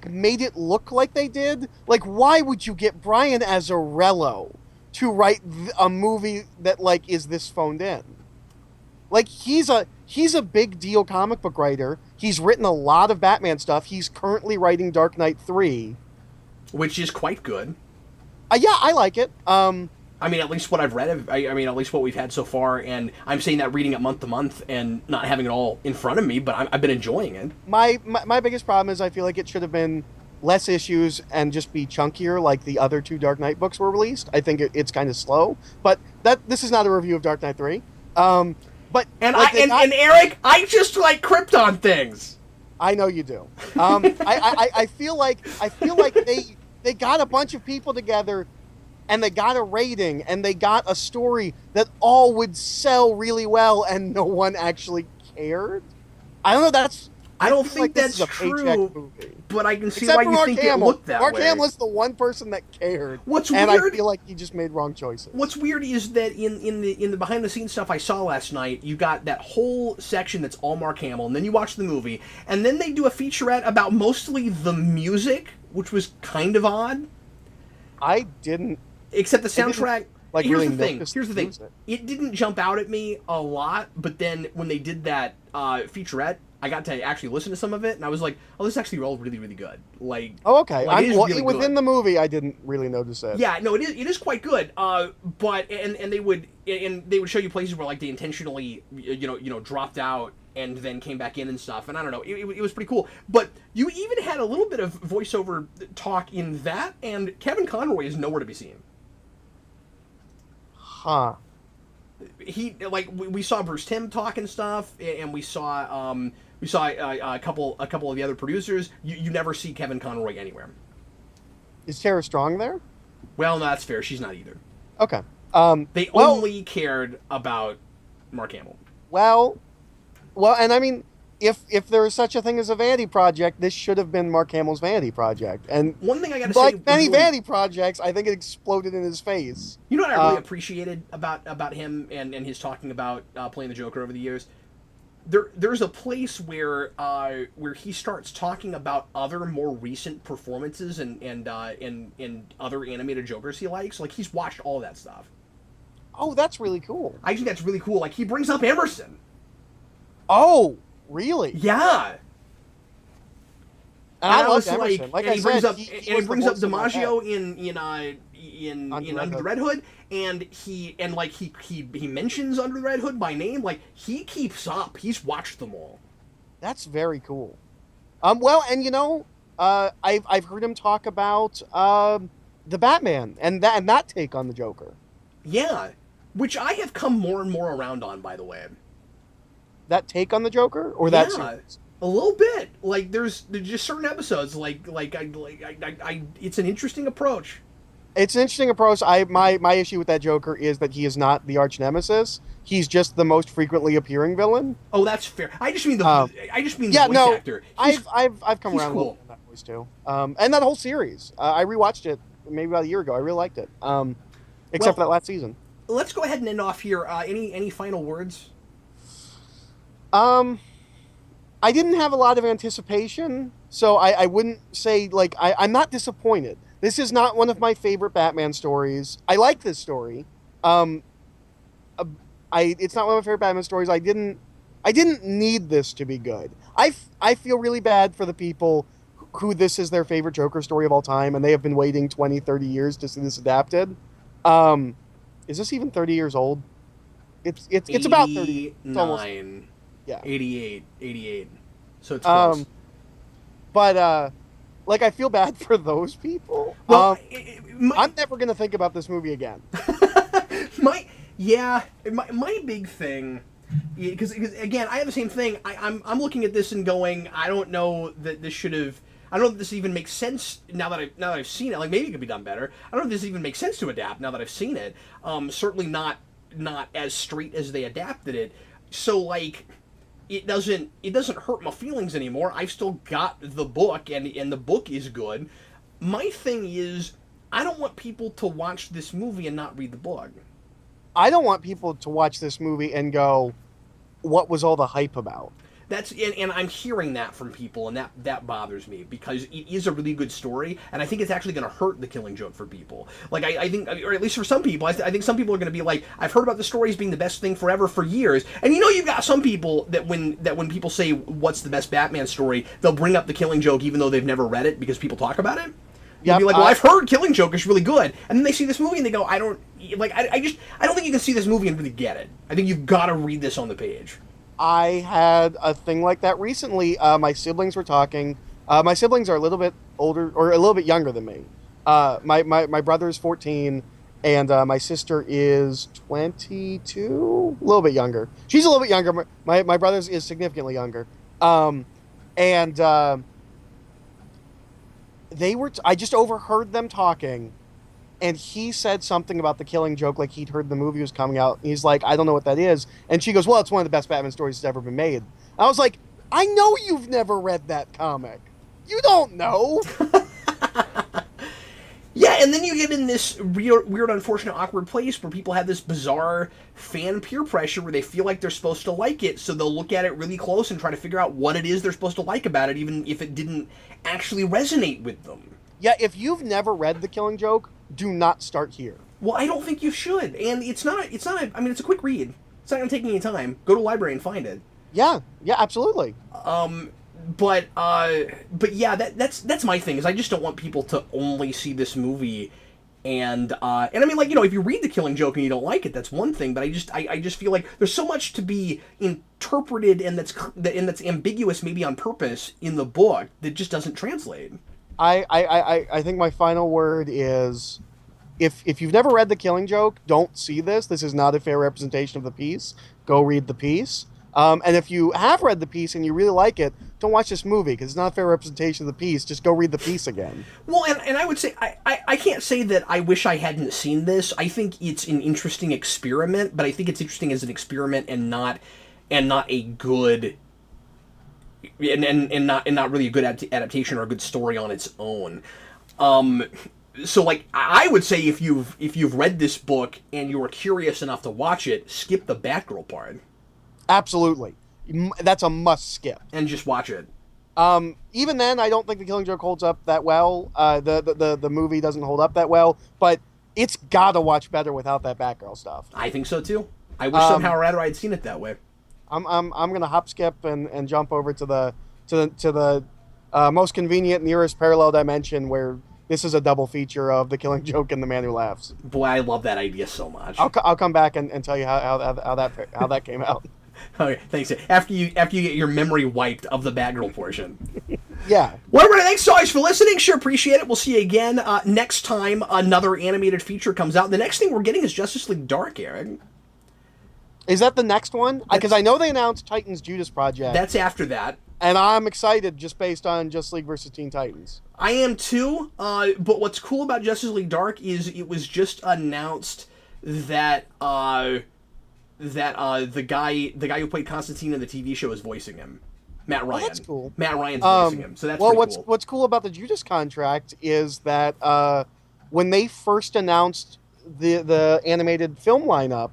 made it look like they did. Like, why would you get Brian Azzarello to write a movie that, like, is this phoned in? Like, he's a big deal comic book writer. He's written a lot of Batman stuff. He's currently writing Dark Knight 3. Which is quite good. Yeah, I like it. I mean, at least what I've read, I mean, at least what we've had so far, and I'm saying that reading it month to month and not having it all in front of me, but I've been enjoying it. My biggest problem is I feel like it should have been less issues and just be chunkier like the other 2 Dark Knight books were released. I think it's kind of slow, but this is not a review of Dark Knight 3. But and like, and Eric, I just like Krypton things. I know you do. I feel like they got a bunch of people together, and they got a rating, and they got a story that all would sell really well, and no one actually cared. I don't know. I don't think like that's true, but I can see why you think it looked that way. Mark Hamill's the one person that cared. What's and weird? I feel like he just made wrong choices. What's weird is that in the behind the scenes stuff I saw last night, you got that whole section that's all Mark Hamill, and then you watch the movie, and then they do a featurette about mostly the music, which was kind of odd. I didn't. Except the soundtrack. Like here's really the thing. notice Here's the thing. music. It didn't jump out at me a lot, but then when they did that featurette, I got to actually listen to some of it, and I was like, "Oh, this is actually all really, really good." Like, oh, okay. Like, it is really within good. the movie, I didn't really notice it. Yeah, no, it is quite good. But they would show you places where like they intentionally dropped out and then came back in and stuff, and I don't know, it was pretty cool. But you even had a little bit of voiceover talk in that, and Kevin Conroy is nowhere to be seen. Huh. He we saw Bruce Timm talk and stuff, and we saw a couple of the other producers. You never see Kevin Conroy anywhere. Is Tara Strong there? Well, no, that's fair. She's not either. Okay. They only cared about Mark Hamill. Well, and I mean, if there is such a thing as a vanity project, this should have been Mark Hamill's vanity project. And one thing I got to say, like many vanity projects, I think it exploded in his face. You know what I really appreciated about him and his talking about playing the Joker over the years? There's a place where he starts talking about other more recent performances and other animated Jokers he likes. Like, he's watched all that stuff. Oh, that's really cool. I think that's really cool. Like, he brings up Emerson. Oh, really? Yeah. And I love Emerson. Like I said, he brings up DiMaggio in Under the Red Hood, and he mentions Under the Red Hood by name. Like, he keeps up. He's watched them all. That's very cool. Well, and I've heard him talk about the Batman and that take on the Joker. Yeah, which I have come more and more around on, by the way. That take on the Joker, or that series? A little bit. Like, there's just certain episodes. Like it's an interesting approach. It's an interesting approach. My issue with that Joker is that he is not the arch nemesis. He's just the most frequently appearing villain. Oh, that's fair. I just mean the voice actor. I've come around a little on that voice too. And that whole series. I rewatched it maybe about a year ago. I really liked it. Except for that last season. Let's go ahead and end off here. Any final words? I didn't have a lot of anticipation, so I wouldn't say, like, I'm not disappointed. This is not one of my favorite Batman stories. I like this story. It's not one of my favorite Batman stories. I didn't need this to be good. I feel really bad for the people who this is their favorite Joker story of all time, and they have been waiting 20, 30 years to see this adapted. Is this even 30 years old? It's about 30. It's almost, yeah. 88. So it's close. But like, I feel bad for those people. Well, I'm never going to think about this movie again. my big thing, because again, I have the same thing. I'm looking at this and going, I don't know that this should have. I don't know if this even makes sense now that I've seen it. Like, maybe it could be done better. I don't know if this even makes sense to adapt now that I've seen it. Certainly not as straight as they adapted it. So, like, it doesn't hurt my feelings anymore. I've still got the book, and the book is good. My thing is, I don't want people to watch this movie and not read the book. I don't want people to watch this movie and go, what was all the hype about? And I'm hearing that from people, and that bothers me because it is a really good story, and I think it's actually going to hurt the Killing Joke for people. Like I think, or at least for some people, I think some people are going to be like, I've heard about the story as being the best thing forever for years, and you've got some people that when people say what's the best Batman story, they'll bring up the Killing Joke even though they've never read it because people talk about it. They'll be like, well, I've heard Killing Joke is really good, and then they see this movie and they go, I don't think you can see this movie and really get it. I think you've got to read this on the page. I had a thing like that recently. My siblings were talking. My siblings are a little bit older, or a little bit younger than me. My brother is 14, and my sister is 22, a little bit younger. She's a little bit younger. My brother's is significantly younger. I just overheard them talking, and he said something about the Killing Joke, like he'd heard the movie was coming out. He's like, I don't know what that is. And she goes, well, it's one of the best Batman stories that's ever been made. I was like, I know you've never read that comic. You don't know. Yeah, and then you get in this weird, unfortunate, awkward place where people have this bizarre fan peer pressure where they feel like they're supposed to like it, so they'll look at it really close and try to figure out what it is they're supposed to like about it, even if it didn't actually resonate with them. Yeah, if you've never read The Killing Joke, do not start here. Well, I don't think you should, and it's a quick read. It's not going to take any time. Go to the library and find it. Yeah, absolutely. But yeah, that's my thing, is I just don't want people to only see this movie and I mean, like, if you read The Killing Joke and you don't like it, that's one thing, but I just feel like there's so much to be interpreted and that's ambiguous, maybe on purpose, in the book that just doesn't translate. I think my final word is, if you've never read The Killing Joke, don't see this. This is not a fair representation of the piece. Go read the piece. And if you have read the piece and you really like it, don't watch this movie because it's not a fair representation of the piece. Just go read the piece again. Well, and I would say, I can't say that I wish I hadn't seen this. I think it's an interesting experiment, but I think it's interesting as an experiment and not a good... And not really a good adaptation or a good story on its own. So, like, I would say if you've read this book and you were curious enough to watch it, skip the Batgirl part. Absolutely, that's a must skip. And just watch it. Even then, I don't think The Killing Joke holds up that well. The movie doesn't hold up that well, but it's gotta watch better without that Batgirl stuff. I think so too. I wish somehow rather I'd seen it that way. I'm gonna hop, skip, and jump over to the most convenient nearest parallel dimension where this is a double feature of The Killing Joke and The Man Who Laughs. Boy, I love that idea so much. I'll come back and tell you how that came out. Okay, thanks. After you get your memory wiped of the Batgirl portion. Yeah. Well, everybody, thanks so much for listening. Sure appreciate it. We'll see you again next time another animated feature comes out. The next thing we're getting is Justice League Dark, Eric. Is that the next one? Because I know they announced Titans Judas Project. That's after that. And I'm excited just based on Justice League versus Teen Titans. I am too. But what's cool about Justice League Dark is it was just announced that the guy who played Constantine in the TV show is voicing him. Matt Ryan. Oh, that's cool. Matt Ryan's voicing him, so that's pretty cool. What's cool about the Judas contract is that when they first announced the animated film lineup,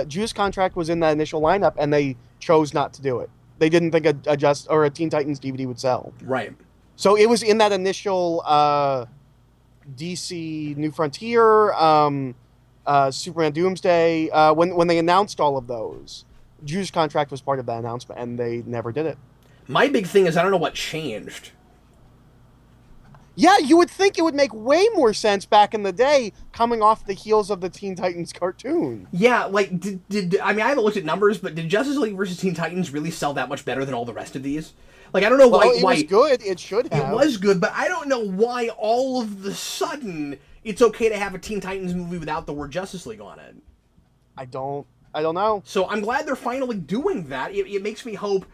Judas contract was in that initial lineup, and they chose not to do it. They didn't think a Teen Titans DVD would sell. Right. So it was in that initial DC New Frontier, Superman Doomsday, when they announced all of those. Judas contract was part of that announcement, and they never did it. My big thing is I don't know what changed. Yeah, you would think it would make way more sense back in the day, coming off the heels of the Teen Titans cartoon. Yeah, like, did I mean, I haven't looked at numbers, but did Justice League versus Teen Titans really sell that much better than all the rest of these? Like, I don't know why... It was good. It should have. It was good, but I don't know why all of the sudden it's okay to have a Teen Titans movie without the word Justice League on it. I don't know. So I'm glad they're finally doing that. It makes me hope,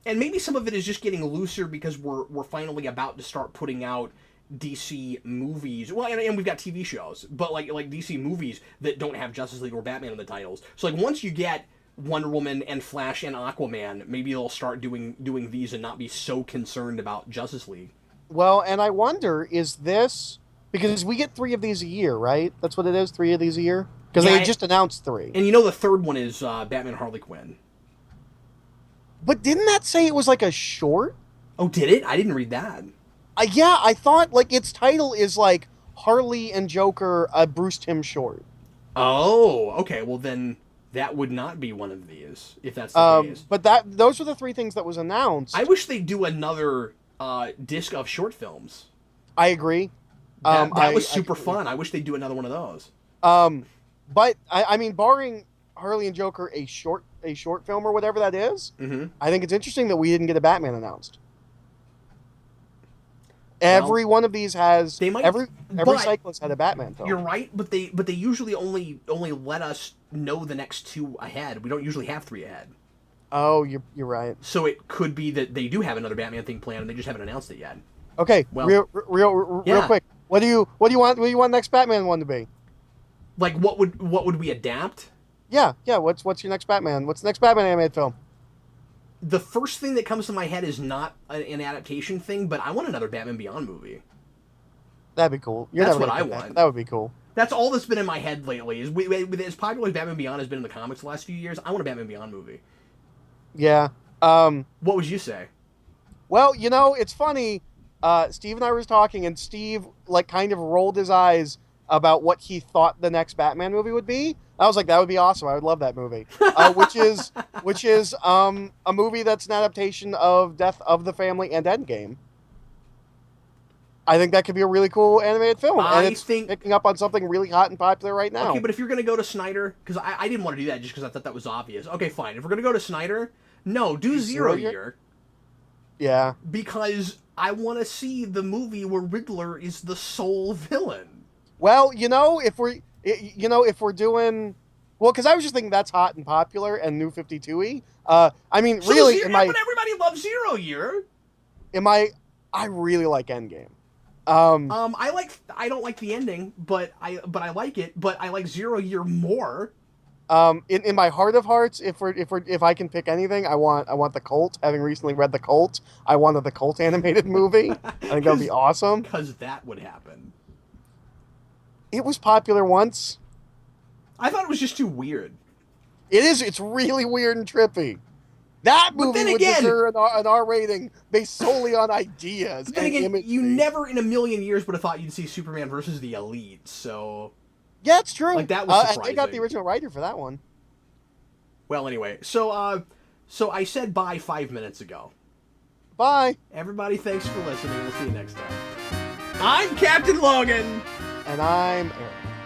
and maybe some of it is just getting looser because we're finally about to start putting out DC movies. Well, and we've got TV shows, but like DC movies that don't have Justice League or Batman in the titles. So like once you get Wonder Woman and Flash and Aquaman, maybe they'll start doing these and not be so concerned about Justice League. Well, and I wonder, is this because we get 3 of these a year, right? That's what it is, 3 of these a year? Because they just announced 3. And the third one is Batman and Harley Quinn. But didn't that say it was like a short? Oh, did it? I didn't read that. Yeah, I thought like its title is like Harley and Joker, a Bruce Timm short. Oh, okay. Well, then that would not be one of these, if that's the case. But those were the three things that was announced. I wish they'd do another disc of short films. I agree. That was super fun. I wish they'd do another one of those. But I mean, barring Harley and Joker, a short film or whatever that is, I think it's interesting that we didn't get a Batman announced. Every one of these has every cyclist had a Batman film. You're right, but they usually only let us know the next two ahead. We don't usually have three ahead. Oh, you're right. So it could be that they do have another Batman thing planned and they just haven't announced it yet. Okay, well, real quick. What do you want next Batman one to be? Like what would we adapt? Yeah. What's your next Batman? What's the next Batman animated film? The first thing that comes to my head is not an adaptation thing, but I want another Batman Beyond movie. That'd be cool. That's what I want. That would be cool. That's all that's been in my head lately. Is with as popular as Batman Beyond has been in the comics the last few years, I want a Batman Beyond movie. Yeah. What would you say? Well, it's funny. Steve and I were talking, and Steve like kind of rolled his eyes about what he thought the next Batman movie would be. I was like, that would be awesome. I would love that movie. Which is a movie that's an adaptation of Death of the Family and Endgame. I think that could be a really cool animated film, and it's picking up on something really hot and popular right now. Okay, but if you're going to go to Snyder, because I didn't want to do that just because I thought that was obvious. Okay, fine. If we're going to go to Snyder, no, do Zero Year. Yeah. Because I want to see the movie where Riddler is the sole villain. Well, if we're doing, well, because I was just thinking that's hot and popular and New 52-y. I mean, so really, but everybody loves 0 Year. I really like Endgame. I don't like the ending, but I like it. But I like 0 Year more. In my heart of hearts, if I can pick anything, I want the Cult. Having recently read the Cult, I wanted the Cult animated movie. I think that would be awesome. Because that would happen. It was popular once. I thought it was just too weird. It is. It's really weird and trippy. That movie would deserve an R rating based solely on ideas. But then again, you never in a million years would have thought you'd see Superman versus the Elite. So yeah, it's true. Like that was surprising. They got the original writer for that one. Well, anyway, so I said bye 5 minutes ago. Bye, everybody. Thanks for listening. We'll see you next time. I'm Captain Logan. And I'm Eric.